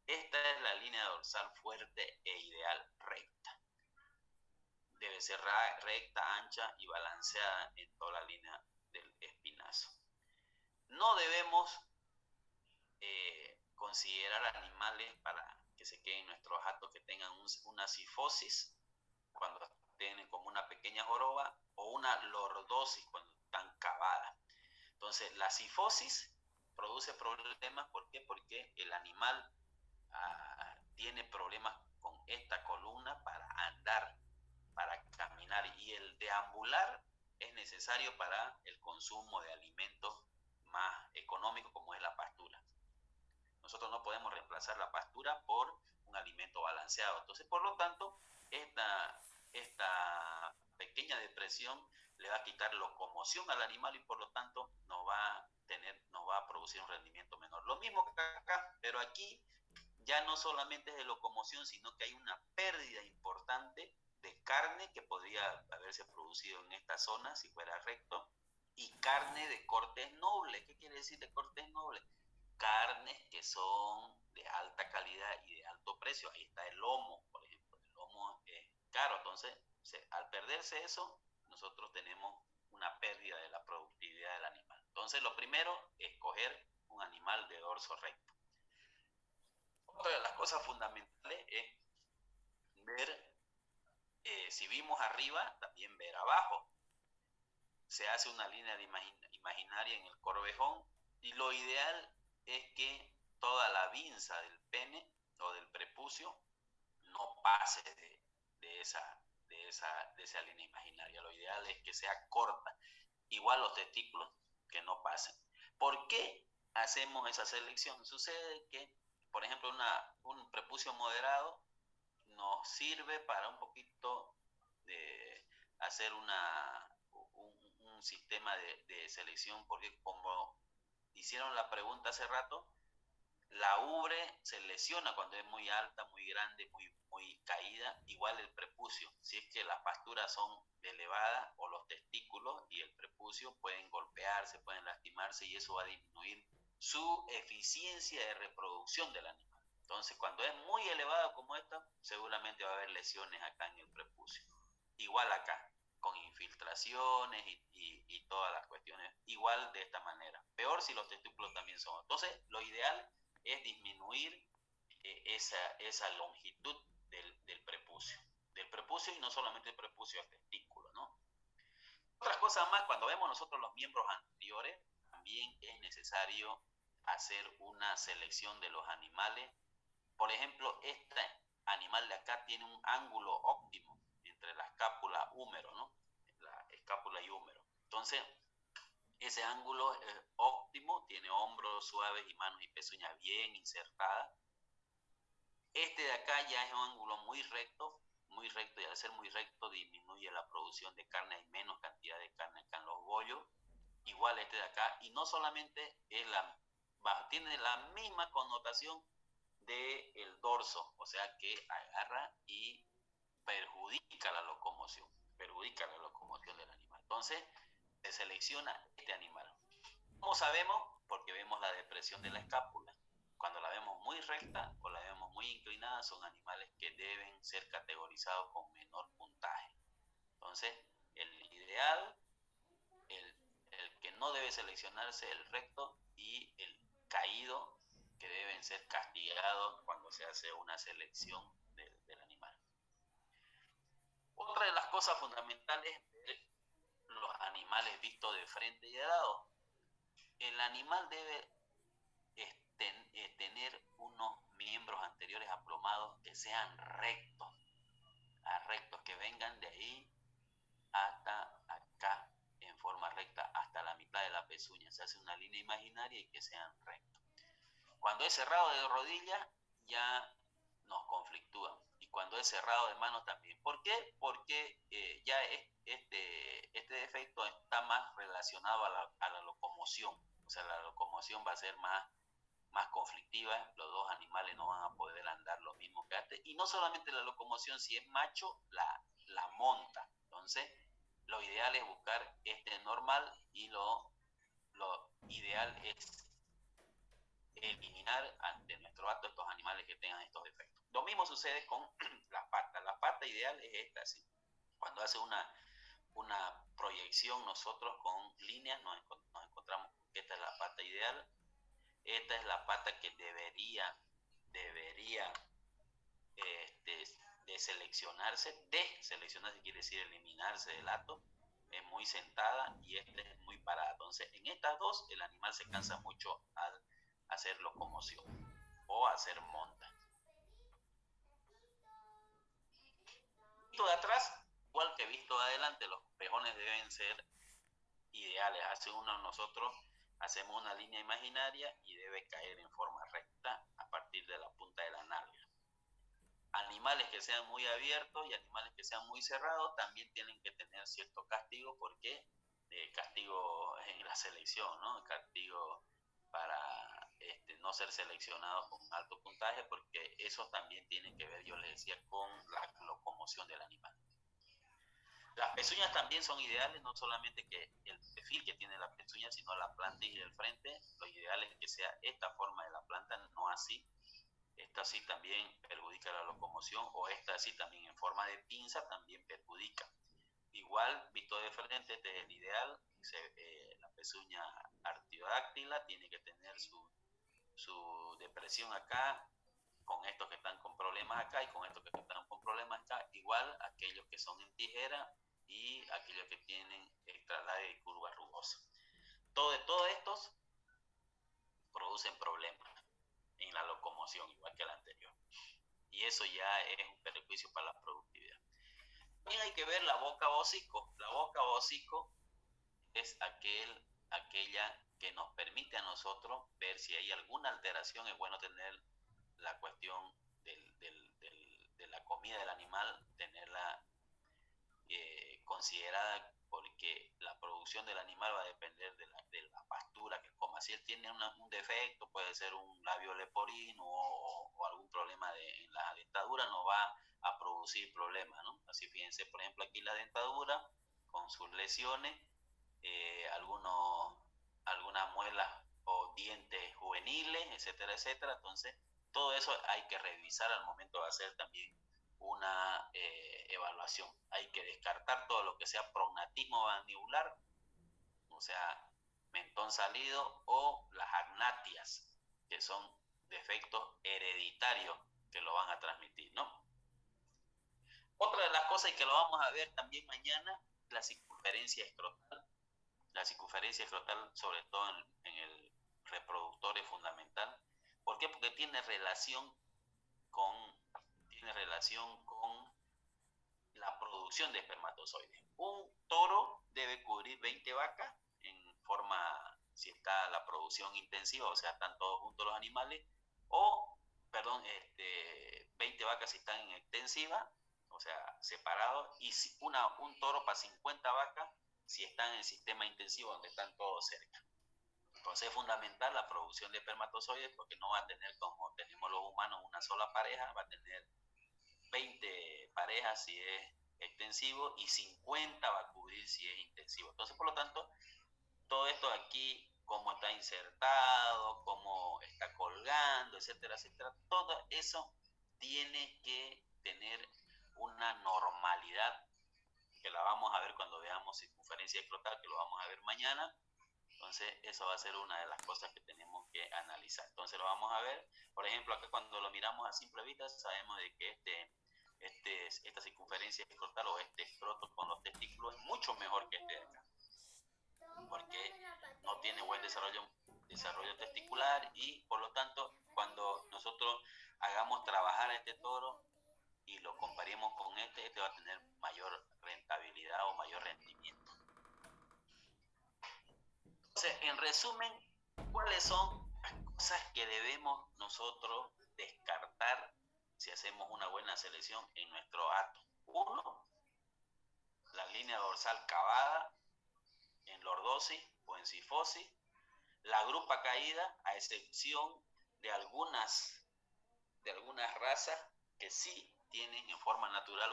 Esta es la línea dorsal fuerte e ideal, recta. Debe ser recta, ancha y balanceada en toda la línea del espinazo. No debemos considerar animales para que se queden en nuestros hatos que tengan una cifosis cuando tienen como una pequeña joroba o una lordosis cuando están cavadas. Entonces, la cifosis produce problemas. ¿Por qué? Porque el animal tiene problemas con esta columna para andar, para caminar, y el deambular es necesario para el consumo de alimentos más económicos como es la pastura. Nosotros no podemos reemplazar la pastura por un alimento balanceado. Entonces, por lo tanto, esta pequeña depresión le va a quitar locomoción al animal y por lo tanto nos va a producir un rendimiento menor. Lo mismo que acá, pero aquí ya no solamente es de locomoción, sino que hay una pérdida importante de carne que podría haberse producido en esta zona si fuera recto, y carne de cortes nobles. ¿Qué quiere decir de cortes nobles? Carnes que son de alta calidad y de alto precio. Ahí está el lomo, por ejemplo. El lomo es caro, entonces al perderse eso, nosotros tenemos una pérdida de la productividad del animal. Entonces, lo primero es escoger un animal de dorso recto. Otra de las cosas fundamentales es ver, si vimos arriba, también ver abajo. Se hace una línea imaginaria en el corvejón y lo ideal es que toda la vinza del pene o del prepucio no pase de esa línea imaginaria. Lo ideal es que sea corta. Igual los testículos, que no pasen. ¿Por qué hacemos esa selección? Sucede que, por ejemplo, un prepucio moderado nos sirve para un poquito de hacer un sistema de selección, porque como hicieron la pregunta hace rato, la ubre se lesiona cuando es muy alta, muy grande, muy caída, igual el prepucio. Si es que las pasturas son elevadas o los testículos y el prepucio pueden golpearse, pueden lastimarse y eso va a disminuir su eficiencia de reproducción del animal. Entonces, cuando es muy elevado como esta, seguramente va a haber lesiones acá en el prepucio. Igual acá, con infiltraciones y todas las cuestiones, igual de esta manera. Peor si los testículos también son. Entonces, lo ideal es disminuir esa longitud del prepucio y no solamente el prepucio al testículo, ¿no? Otras cosas más, cuando vemos nosotros los miembros anteriores, también es necesario hacer una selección de los animales. Por ejemplo, este animal de acá tiene un ángulo óptimo entre la escápula húmero, ¿no? La escápula y húmero. Entonces, ese ángulo óptimo, tiene hombros suaves y manos y pezuñas bien insertadas. Este de acá ya es un ángulo muy recto, muy recto, y al ser muy recto disminuye la producción de carne, hay menos cantidad de carne acá en los bollos, igual este de acá, y no solamente tiene la misma connotación del dorso, o sea que agarra y perjudica la locomoción del animal. Entonces, se selecciona este animal. ¿Cómo sabemos? Porque vemos la depresión de la escápula. Cuando la vemos muy recta o la vemos muy inclinada, son animales que deben ser categorizados con menor puntaje. Entonces, el ideal, el que no debe seleccionarse, el recto y el caído, que deben ser castigados cuando se hace una selección del animal. Otra de las cosas fundamentales de los animales vistos de frente y de lado. El animal debe tener unos miembros anteriores aplomados que sean rectos, que vengan de ahí hasta acá en forma recta, hasta la mitad de la pezuña. Se hace una línea imaginaria y que sean rectos. Cuando es cerrado de rodillas ya nos conflictúa, y cuando es cerrado de manos también. ¿Por qué? Porque ya este defecto está más relacionado a la locomoción. O sea, la locomoción va a ser más conflictiva, los dos animales no van a poder andar lo mismo que antes, y no solamente la locomoción, si es macho, la monta. Entonces, lo ideal es buscar este normal, y lo ideal es eliminar ante nuestro acto estos animales que tengan estos defectos. Lo mismo sucede con las patas. La pata ideal es esta, ¿sí? Cuando hace una proyección nosotros con líneas nos encontramos que esta es la pata ideal. Esta es la pata que debería deseleccionarse quiere decir eliminarse del acto. Es muy sentada y esta es muy parada. Entonces, en estas dos el animal se cansa mucho al hacer locomoción o hacer monta. Visto de atrás, igual que visto de adelante, los pejones deben ser ideales. Nosotros hacemos una línea imaginaria y debe caer en forma recta a partir de la punta de la nalga. Animales que sean muy abiertos y animales que sean muy cerrados también tienen que tener cierto castigo, porque castigo en la selección, ¿no? Castigo para no ser seleccionados con alto puntaje, porque eso también tiene que ver, yo les decía, con la locomoción del animal. Las pezuñas también son ideales, no solamente que el perfil que tiene la pezuña, sino la planta y el frente. Lo ideal es que sea esta forma de la planta, no así. Esta así también perjudica la locomoción, o esta así también en forma de pinza también perjudica. Igual, visto de frente, este es el ideal. La pezuña artiodáctila tiene que tener su depresión acá, con estos que están con problemas acá y con estos que están con problemas acá. Igual aquellos que son en tijera y aquellos que tienen extralade y curva rugosa. Todos estos producen problemas en la locomoción, igual que el anterior. Y eso ya es un perjuicio para la productividad. También hay que ver la boca o hocico. La boca o hocico es aquella que nos permite a nosotros ver si hay alguna alteración. Es bueno tener la cuestión de la comida del animal, tenerla considerada, porque la producción del animal va a depender de la pastura que coma. Si él tiene un defecto, puede ser un labio leporino o algún problema en la dentadura, no va a producir problemas, ¿no? Así, fíjense, por ejemplo, aquí la dentadura con sus lesiones, algunas muelas o dientes juveniles, etcétera, etcétera. Entonces, todo eso hay que revisar al momento de hacer también una evaluación. Hay que descartar todo lo que sea prognatismo mandibular, o sea, mentón salido, o las agnatias, que son defectos hereditarios que lo van a transmitir, ¿no? Otra de las cosas, y que lo vamos a ver también mañana, la circunferencia escrotal. La circunferencia escrotal, sobre todo en el reproductor, es fundamental. ¿Por qué? Porque tiene relación con la producción de espermatozoides. Un toro debe cubrir 20 vacas en forma, si está la producción intensiva, o sea, están todos juntos los animales, 20 vacas si están en extensiva, o sea, separado, y un toro para 50 vacas si están en el sistema intensivo donde están todos cerca. Entonces es fundamental la producción de espermatozoides porque no va a tener, como tenemos los humanos, una sola pareja, va a tener 20 parejas si es extensivo y 50 va a cubrir si es intensivo. Entonces, por lo tanto, todo esto aquí, cómo está insertado, cómo está colgando, etcétera, etcétera, todo eso tiene que tener una normalidad que la vamos a ver cuando veamos circunferencia escrotal, que lo vamos a ver mañana. Entonces, eso va a ser una de las cosas que tenemos que analizar. Entonces, lo vamos a ver. Por ejemplo, acá cuando lo miramos a simple vista, sabemos de que esta circunferencia escrotal o este escroto con los testículos es mucho mejor que este de acá. Porque no tiene buen desarrollo testicular y, por lo tanto, cuando nosotros hagamos trabajar a este toro y lo comparemos con este va a tener mayor rentabilidad o mayor rendimiento. Entonces, en resumen, ¿cuáles son las cosas que debemos nosotros descartar si hacemos una buena selección en nuestro hato? 1, la línea dorsal cavada en lordosis o en cifosis, la grupa caída, a excepción de algunas razas que sí tienen en forma natural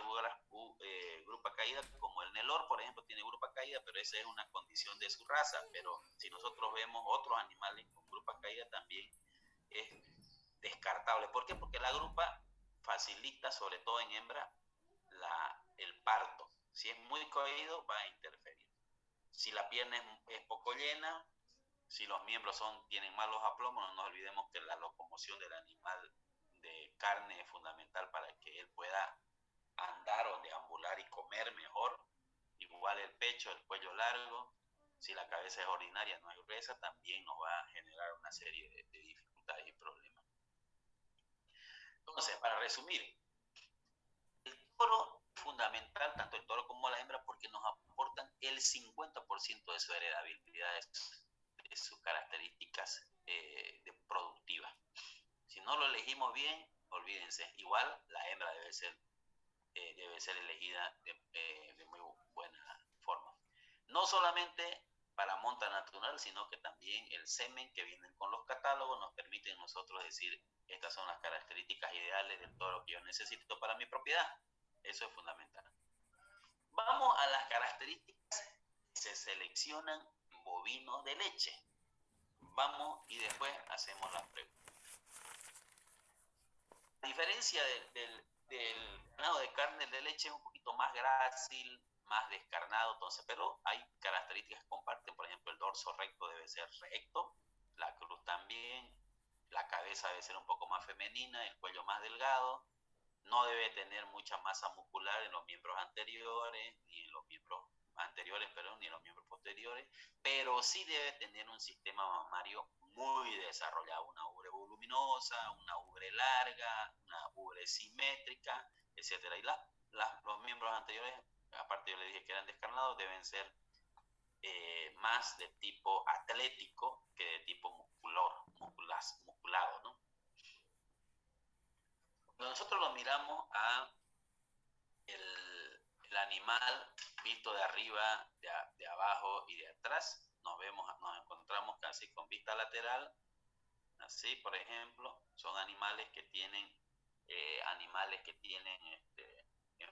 grupa caída, como el Nelor, por ejemplo, tiene grupa caída, pero esa es una condición de su raza. Pero si nosotros vemos otros animales con grupa caída, también es descartable. ¿Por qué? Porque la grupa facilita, sobre todo en hembra, el parto. Si es muy caído, va a interferir. Si la pierna es poco llena, si los miembros tienen malos aplomos, no nos olvidemos que la locomoción del animal de carne es fundamental para que él pueda andar o deambular y comer mejor. Igual el pecho, el cuello largo, si la cabeza es ordinaria, no es gruesa, también nos va a generar una serie de dificultades y problemas. Entonces, para resumir, el toro es fundamental, tanto el toro como la hembra, porque nos aportan el 50% de su heredabilidad, de sus características productivas. Si no lo elegimos bien, olvídense. Igual la hembra debe ser elegida de muy buena forma. No solamente para monta natural, sino que también el semen que vienen con los catálogos nos permiten nosotros decir, estas son las características ideales del toro que yo necesito para mi propiedad. Eso es fundamental. Vamos a las características que se seleccionan en bovinos de leche. Vamos y después hacemos las preguntas. A diferencia del ganado de carne de leche, es un poquito más grácil, más descarnado, entonces, pero hay características que comparten. Por ejemplo, el dorso recto debe ser recto, la cruz también, la cabeza debe ser un poco más femenina, el cuello más delgado, no debe tener mucha masa muscular en los miembros anteriores, ni en los miembros posteriores, pero sí debe tener un sistema mamario muy desarrollado, una ubre voluminosa, una ubre larga, una ubre simétrica, etcétera. Y los miembros anteriores, aparte yo le dije que eran descarnados, deben ser más de tipo atlético que de tipo musculado, ¿no? Cuando nosotros lo miramos a el animal visto de arriba, de abajo y de atrás, nos encontramos casi con vista lateral, así por ejemplo, son animales que tienen en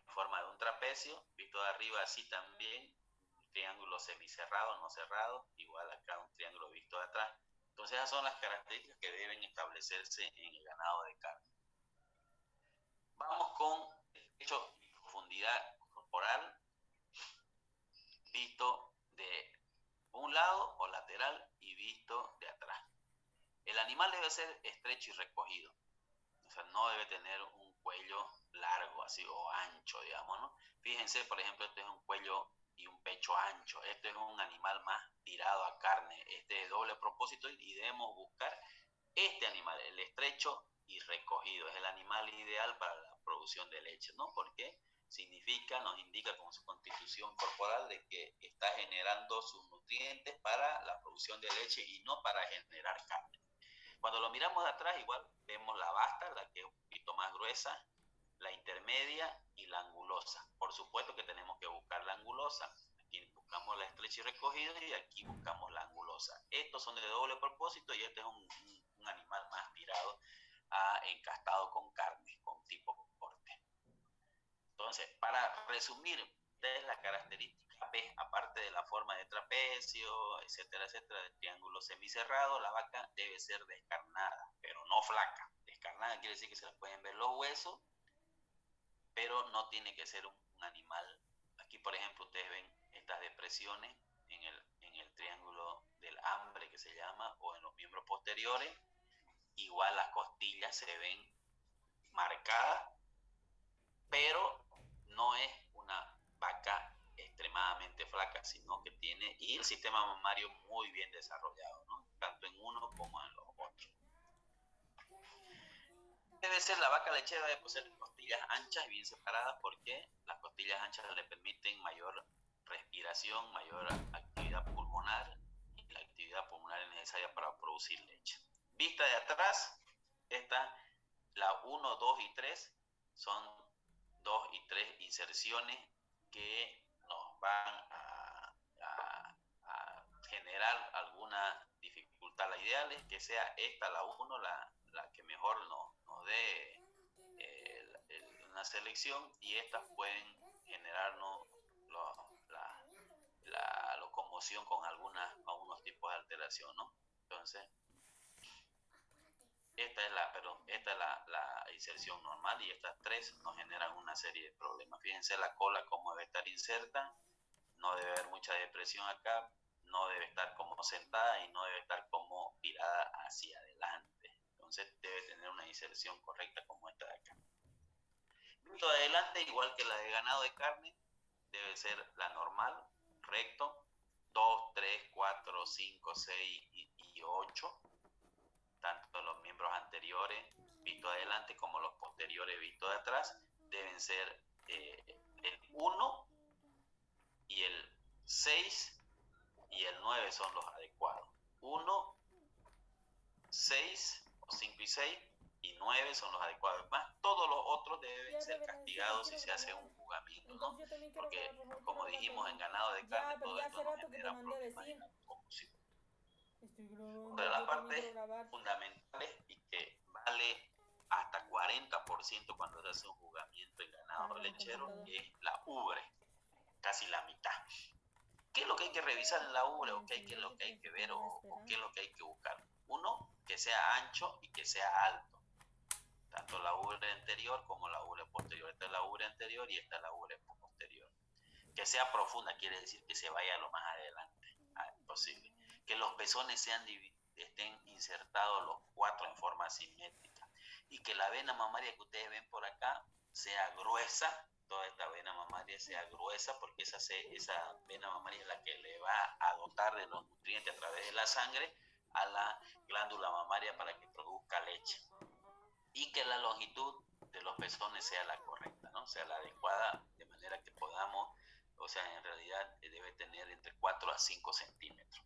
forma de un trapecio, visto de arriba así también, un triángulo semicerrado, no cerrado, igual acá un triángulo visto de atrás. Entonces esas son las características que deben establecerse en el ganado de carne. Vamos con el pecho y profundidad corporal, visto de un lado o lateral y visto de atrás. El animal debe ser estrecho y recogido, o sea, no debe tener un cuello largo así o ancho, digamos, ¿no? Fíjense, por ejemplo, este es un cuello y un pecho ancho, este es un animal más tirado a carne, este es doble propósito y debemos buscar este animal, el estrecho y recogido, es el animal ideal para la producción de leche, ¿no? Porque nos indica con su constitución corporal de que está generando sus nutrientes para la producción de leche y no para generar carne. Cuando lo miramos de atrás, igual vemos la vástaga, que es un poquito más gruesa, la intermedia y la angulosa. Por supuesto que tenemos que buscar la angulosa. Aquí buscamos la estrecha y recogido y aquí buscamos la angulosa. Estos son de doble propósito y este es un animal más tirado a encastado con carne, con tipo corte. Entonces, para resumir, esta es la característica B, aparte de la forma de trapecio, etcétera, etcétera, del triángulo semicerrado, la vaca debe ser descarnada, pero no flaca. Descarnada quiere decir que se le pueden ver los huesos, pero no tiene que ser un animal. Aquí, por ejemplo, ustedes ven estas depresiones en el triángulo del hambre, que se llama, o en los miembros posteriores. Igual las costillas se ven marcadas, pero no es una vaca extremadamente flaca, sino que tiene, y el sistema mamario muy bien desarrollado, ¿no? Tanto en uno como en los otros. Debe ser la vaca lechera, debe poseer costillas anchas y bien separadas, porque las costillas anchas le permiten mayor respiración, mayor actividad pulmonar, y la actividad pulmonar es necesaria para producir leche. Vista de atrás, la 1, 2 y 3 son 2 y 3 inserciones que nos van a generar alguna dificultad. La ideal es que sea esta, la 1, la que mejor nos dé una selección, y estas pueden generarnos la locomoción con algunos tipos de alteración, ¿no? Entonces, esta es la inserción normal, y estas 3 nos generan una serie de problemas. Fíjense la cola cómo debe estar inserta, no debe haber mucha depresión acá, no debe estar como sentada y no debe estar como tirada hacia adelante. Entonces debe tener una inserción correcta como esta de acá. Visto de adelante, igual que la de ganado de carne, debe ser la normal, recto, 2, 3, 4, 5, 6 y 8. Tanto los miembros anteriores visto adelante como los posteriores visto de atrás deben ser el 1 y el 6 y el 9 son los adecuados. 1, 6, 5 y 6 y 9 son los adecuados. Más todos los otros deben ser castigados si se hace un jugamiento, ¿no? Porque, como dijimos, en ganado de carne todo esto nos genera problemas en la locomoción. Pero la parte fundamental y que vale hasta 40% cuando se hace un jugamiento en ganado lechero es la ubre, casi la mitad. ¿Qué es lo que hay que revisar en la ubre, o qué es lo que hay que ver, o qué es lo que hay que buscar? Uno, que sea ancho y que sea alto, tanto la ubre anterior como la ubre posterior. Esta es la ubre anterior y esta es la ubre posterior. Que sea profunda quiere decir que se vaya lo más adelante posible. Que los pezones estén insertados los 4 en forma simétrica, y que la vena mamaria que ustedes ven por acá sea gruesa, toda esta vena mamaria sea gruesa, porque esa vena mamaria es la que le va a dotar de los nutrientes a través de la sangre a la glándula mamaria para que produzca leche, y que la longitud de los pezones sea la correcta, ¿no? Sea la adecuada, de manera que podamos, o sea, en realidad debe tener entre 4 a 5 centímetros.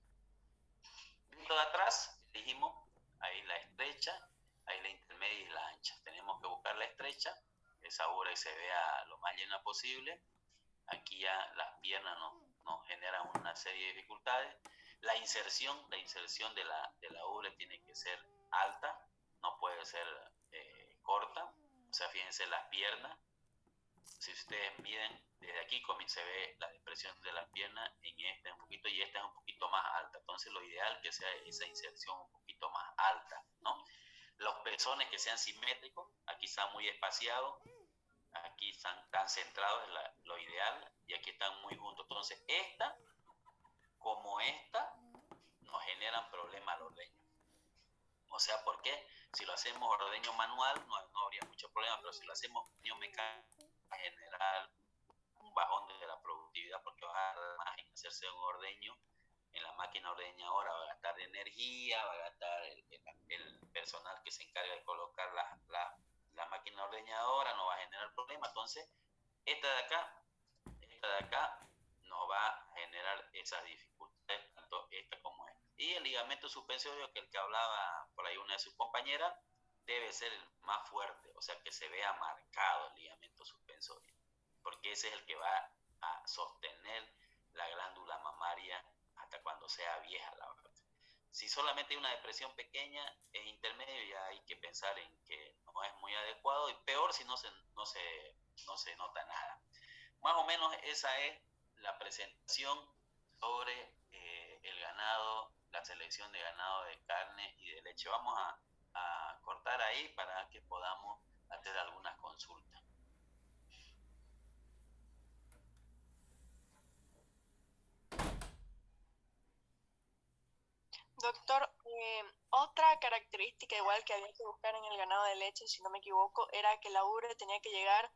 Visto de atrás, dijimos, ahí la estrecha, ahí la intermedia y la ancha. Tenemos que buscar la estrecha, esa ubre se vea lo más llena posible. Aquí ya las piernas nos generan una serie de dificultades. La inserción de la ubre tiene que ser alta, no puede ser corta. O sea, fíjense las piernas. Si ustedes miden desde aquí, se ve la depresión de la pierna en un poquito, y esta es un poquito más alta. Entonces lo ideal es que sea esa inserción un poquito más alta, ¿no? Los pezones que sean simétricos, aquí están muy espaciados, aquí están tan centrados, es lo ideal, y aquí están muy juntos. Entonces esta, como esta, nos generan problemas al ordeño. O sea, ¿por qué? Si lo hacemos ordeño manual no habría mucho problema, pero si lo hacemos ordeño mecánico va a generar un bajón de la productividad, porque va a tardar más en hacerse un ordeño. En la máquina ordeñadora va a gastar de energía, va a gastar el personal que se encarga de colocar la máquina ordeñadora, no va a generar problema. Entonces, esta de acá nos va a generar esas dificultades, tanto esta como esta. Y el ligamento suspensorio, que el que hablaba por ahí una de sus compañeras, debe ser el más fuerte, o sea, que se vea marcado el ligamento suspensorio, porque ese es el que va a sostener la glándula mamaria hasta cuando sea vieja la vaca. Si solamente hay una depresión pequeña, es intermedio, ya hay que pensar en que no es muy adecuado, y peor si no se nota nada. Más o menos esa es la presentación sobre el ganado, la selección de ganado de carne y de leche. Vamos a cortar ahí para que podamos hacer algunas consultas. Doctor, otra característica igual que había que buscar en el ganado de leche, si no me equivoco, era que la ubre tenía que llegar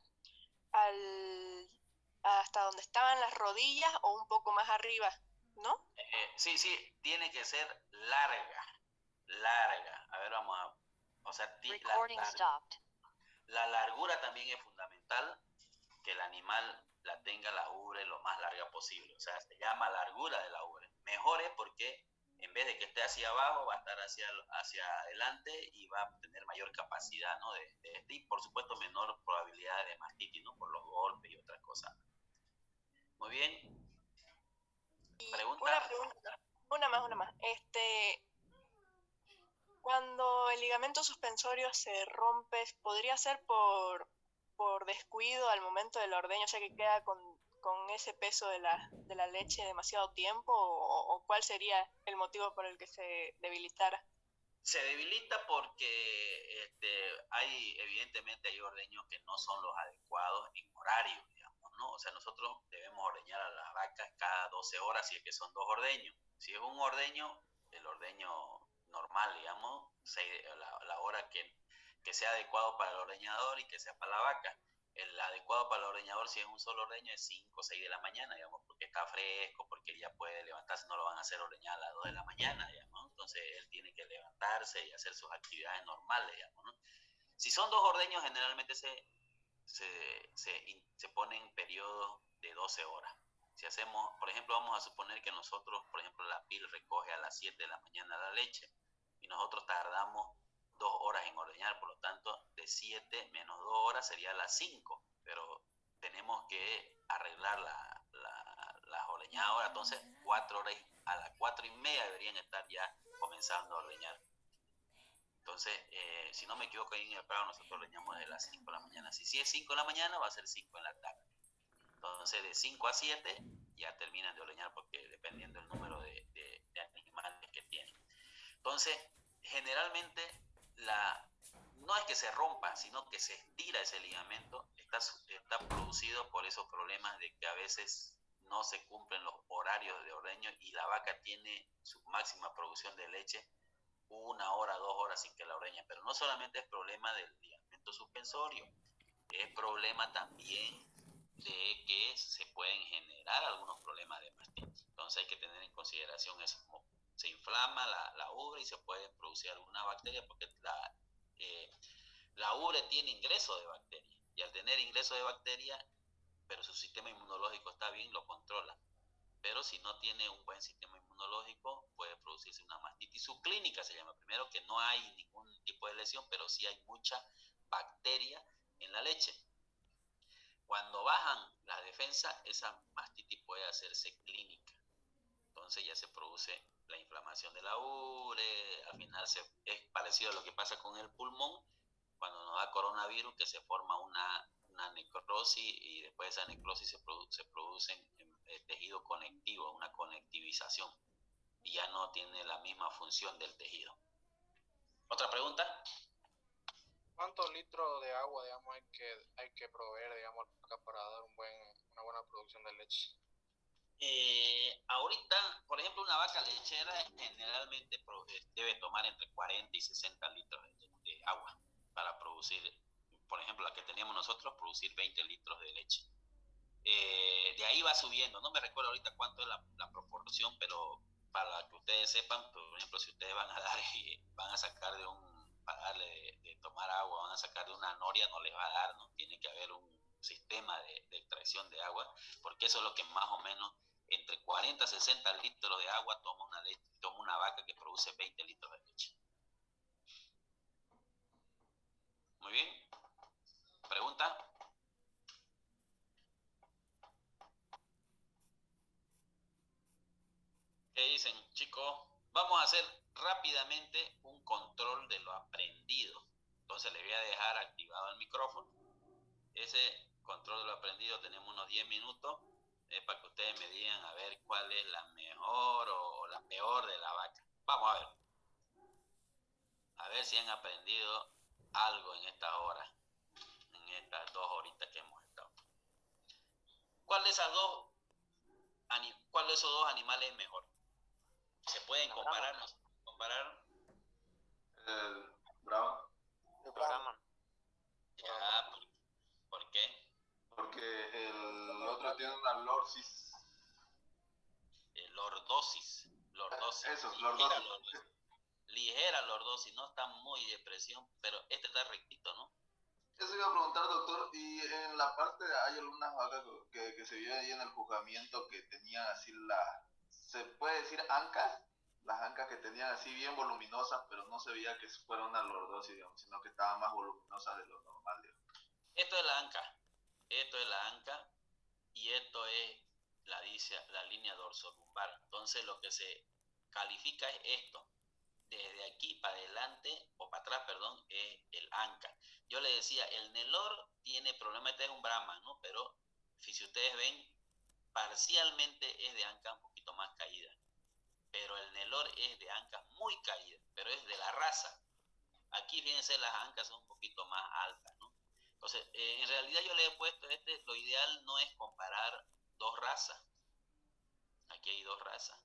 hasta donde estaban las rodillas o un poco más arriba, ¿no? Sí, tiene que ser larga. A ver, vamos a... O sea, la largura también es fundamental, que el animal la tenga la ubre lo más larga posible. O sea, se llama largura de la ubre. Mejor es porque en vez de que esté hacia abajo, va a estar hacia adelante y va a tener mayor capacidad, ¿no? Y por supuesto menor probabilidad de mastitis, ¿no? Por los golpes y otras cosas. Muy bien. ¿Pregunta? Una más. Cuando el ligamento suspensorio se rompe, ¿podría ser por descuido al momento del ordeño? O sea, que queda con ese peso de la leche demasiado tiempo, o ¿cuál sería el motivo por el que se debilitara? Se debilita porque evidentemente hay ordeños que no son los adecuados en horario, digamos, ¿no? O sea, nosotros debemos ordeñar a las vacas cada 12 horas si es que son 2 ordeños. Si es un ordeño, el ordeño normal, digamos, la hora que sea adecuado para el ordeñador y que sea para la vaca. El adecuado para el ordeñador, si es un solo ordeño, es 5 o 6 de la mañana, digamos, porque está fresco, porque ya puede levantarse, no lo van a hacer ordeñar a las 2 de la mañana, digamos, ¿no? Entonces él tiene que levantarse y hacer sus actividades normales, digamos, ¿no? Si son 2 ordeños, generalmente se ponen periodos de 12 horas. Si hacemos, por ejemplo, vamos a suponer que nosotros, por ejemplo, la PIL recoge a las 7 de la mañana la leche y nosotros tardamos 2 horas en ordeñar, por lo tanto, de 7 menos 2 horas sería las 5, pero tenemos que arreglar las ordeñadas ahora, entonces 4 horas, a las 4:30 deberían estar ya comenzando a ordeñar. Entonces, si no me equivoco, ahí en el Prado nosotros ordeñamos de las 5 de la mañana. Si es 5 de la mañana, va a ser 5 en la tarde. Entonces, de 5 a 7 ya terminan de ordeñar, porque dependiendo del número de animales que tienen. Entonces, generalmente, no es que se rompa, sino que se estira ese ligamento. Está producido por esos problemas de que a veces no se cumplen los horarios de ordeño y la vaca tiene su máxima producción de leche 1 hora, 2 horas sin que la ordeñen. Pero no solamente es problema del ligamento suspensorio, es problema también de que se pueden generar algunos problemas de mastitis. Entonces hay que tener en consideración eso, como se inflama la ubre y se puede producir alguna bacteria, porque la ubre tiene ingreso de bacterias, y al tener ingreso de bacterias, pero su sistema inmunológico está bien, lo controla. Pero si no tiene un buen sistema inmunológico, puede producirse una mastitis subclínica, se llama. Primero, que no hay ningún tipo de lesión, pero sí hay mucha bacteria en la leche. Cuando bajan las defensas, esa mastitis puede hacerse clínica. Entonces ya se produce la inflamación de la ubre. Al final es parecido a lo que pasa con el pulmón, cuando nos da coronavirus, que se forma una necrosis, y después de esa necrosis se produce tejido conectivo, una conectivización, y ya no tiene la misma función del tejido. ¿Otra pregunta? ¿Cuántos litros de agua, digamos, hay que proveer, digamos, para dar una buena producción de leche? Ahorita, por ejemplo, una vaca lechera generalmente debe tomar entre 40 y 60 litros de agua para producir, por ejemplo, la que teníamos nosotros, producir 20 litros de leche. De ahí va subiendo, no me recuerdo ahorita cuánto es la proporción, pero para que ustedes sepan, por ejemplo, si ustedes van a dar y van a sacar para darle de tomar agua, van a sacar de una noria, no les va a dar, ¿no? Tiene que haber un sistema de extracción de agua, porque eso es lo que más o menos, entre 40 a 60 litros de agua toma una vaca que produce 20 litros de leche. dicen, chicos, vamos a hacer rápidamente un control de lo aprendido. Entonces les voy a dejar activado el micrófono. Ese control de lo aprendido tenemos unos 10 minutos. Es para que ustedes me digan a ver cuál es la mejor o la peor de la vaca. Vamos a ver. A ver si han aprendido algo en estas horas. En estas 2 horitas que hemos estado. ¿Cuál de esos dos animales es mejor? ¿Se pueden comparar? ¿No se pueden comparar? El Brahman. El Brahman. Ya, ¿por qué? Porque el otro tiene una lordosis. Lordosis. Eso, lordosis. Ligera lordosis, no está muy de presión, pero este está rectito, ¿no? Eso iba a preguntar, doctor, y en la parte hay algunas vacas que se vio ahí en el juzgamiento que tenían así se puede decir ancas, las ancas que tenían así bien voluminosas, pero no se veía que fuera una lordosis, digamos, sino que estaban más voluminosas de lo normal, digamos. Esto es la anca, y esto es la línea dorsolumbar. Entonces lo que se califica es esto. Desde aquí para adelante, o para atrás, perdón, es el anca. Yo le decía, el Nelor tiene problema, este es un Brahman, ¿no? Pero si ustedes ven, parcialmente es de anca un poquito más caída. Pero el Nelor es de anca muy caída, pero es de la raza. Aquí, fíjense, las ancas son un poquito más altas, ¿no? Entonces, en realidad yo le he puesto lo ideal no es comparar 2 razas. Aquí hay 2 razas.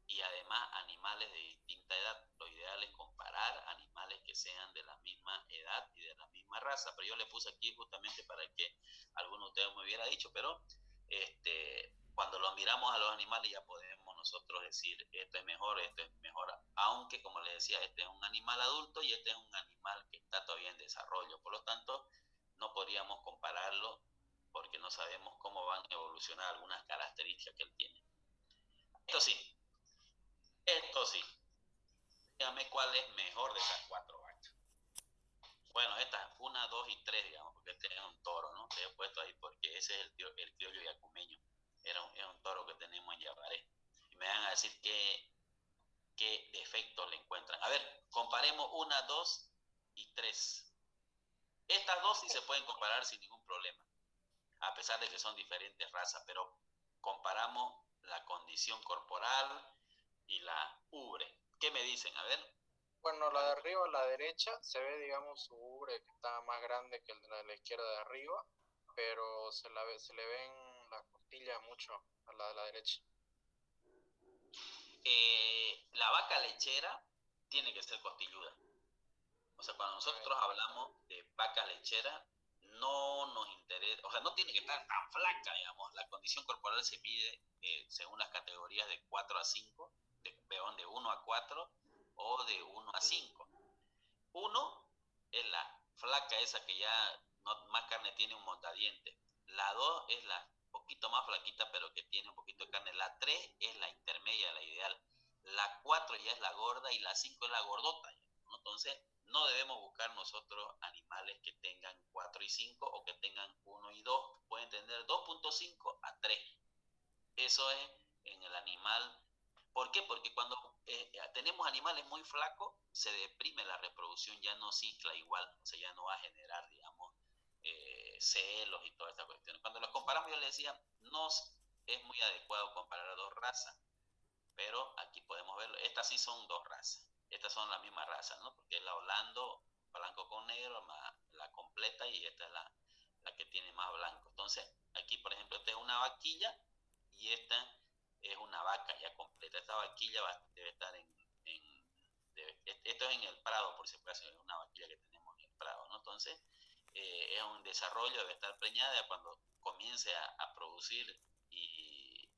Y además animales de distinta edad. Lo ideal es comparar animales que sean de la misma edad y de la misma raza. Pero yo le puse aquí justamente para que alguno de ustedes me hubiera dicho, pero cuando lo miramos a los animales ya podemos nosotros decir esto es mejor, aunque como les decía, este es un animal adulto y este es un animal que está todavía en desarrollo. Por lo tanto, no podríamos compararlo porque no sabemos cómo van a evolucionar algunas características que él tiene. Esto sí. Dígame cuál es mejor de esas 4 vacas. Bueno, estas 1, 2 y 3, digamos, porque este es un toro, ¿no? Le he puesto ahí porque ese es el criollo yacumeño. Es un toro que tenemos en Yabaré. Y me van a decir qué defectos le encuentran. A ver, comparemos 1, 2 y 3. Estas 2 sí se pueden comparar sin ningún problema, a pesar de que son diferentes razas, pero comparamos la condición corporal y la ubre. ¿Qué me dicen? A ver. Bueno, la de arriba, la derecha, se ve, digamos, su ubre que está más grande que el de la izquierda de arriba, pero se le ven la costilla mucho a la de la derecha. La vaca lechera tiene que ser costilluda. O sea, cuando nosotros hablamos de vaca lechera, no nos interesa, o sea, no tiene que estar tan flaca, digamos. La condición corporal se mide según las categorías de 4 a 5, de 1 a 4 o de 1 a 5. 1 es la flaca esa que ya más carne tiene, un montadiente. La 2 es la poquito más flaquita pero que tiene un poquito de carne. La 3 es la intermedia, la ideal. La 4 ya es la gorda y la 5 es la gordota, ¿no? Entonces no debemos buscar nosotros animales que tengan 4 y 5 o que tengan 1 y 2. Pueden tener 2.5 a 3. Eso es en el animal. ¿Por qué? Porque cuando tenemos animales muy flacos, se deprime la reproducción, ya no cicla igual, o sea, ya no va a generar, digamos, celos y todas estas cuestiones. Cuando los comparamos, yo les decía, no es muy adecuado comparar 2 razas, pero aquí podemos verlo. Estas sí son 2 razas, estas son la misma raza, ¿no? Porque es la Holando, blanco con negro, la completa, y esta es la que tiene más blanco. Entonces, aquí, por ejemplo, esta es una vaquilla y esta es una vaca ya completa. Esta vaquilla debe estar esto es en el Prado, por si acaso, es una vaquilla que tenemos en el Prado, ¿no? Entonces, es un desarrollo, debe estar preñada. Cuando comience a producir y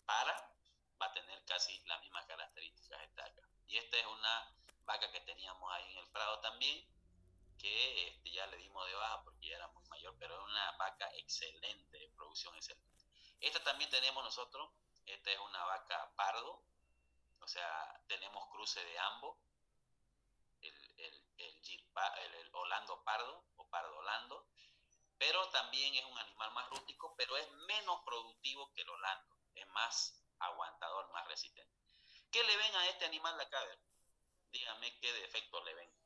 va a tener casi las mismas características esta acá. Y esta es una vaca que teníamos ahí en el Prado también, que ya le dimos de baja porque ya era muy mayor, pero es una vaca excelente, de producción excelente. Esta también tenemos nosotros. Esta es una vaca pardo, o sea, tenemos cruce de ambos, el holando pardo o pardo holando, pero también es un animal más rústico, pero es menos productivo que el holando, es más aguantador, más resistente. ¿Qué le ven a este animal acá? A ver, díganme qué defectos le ven.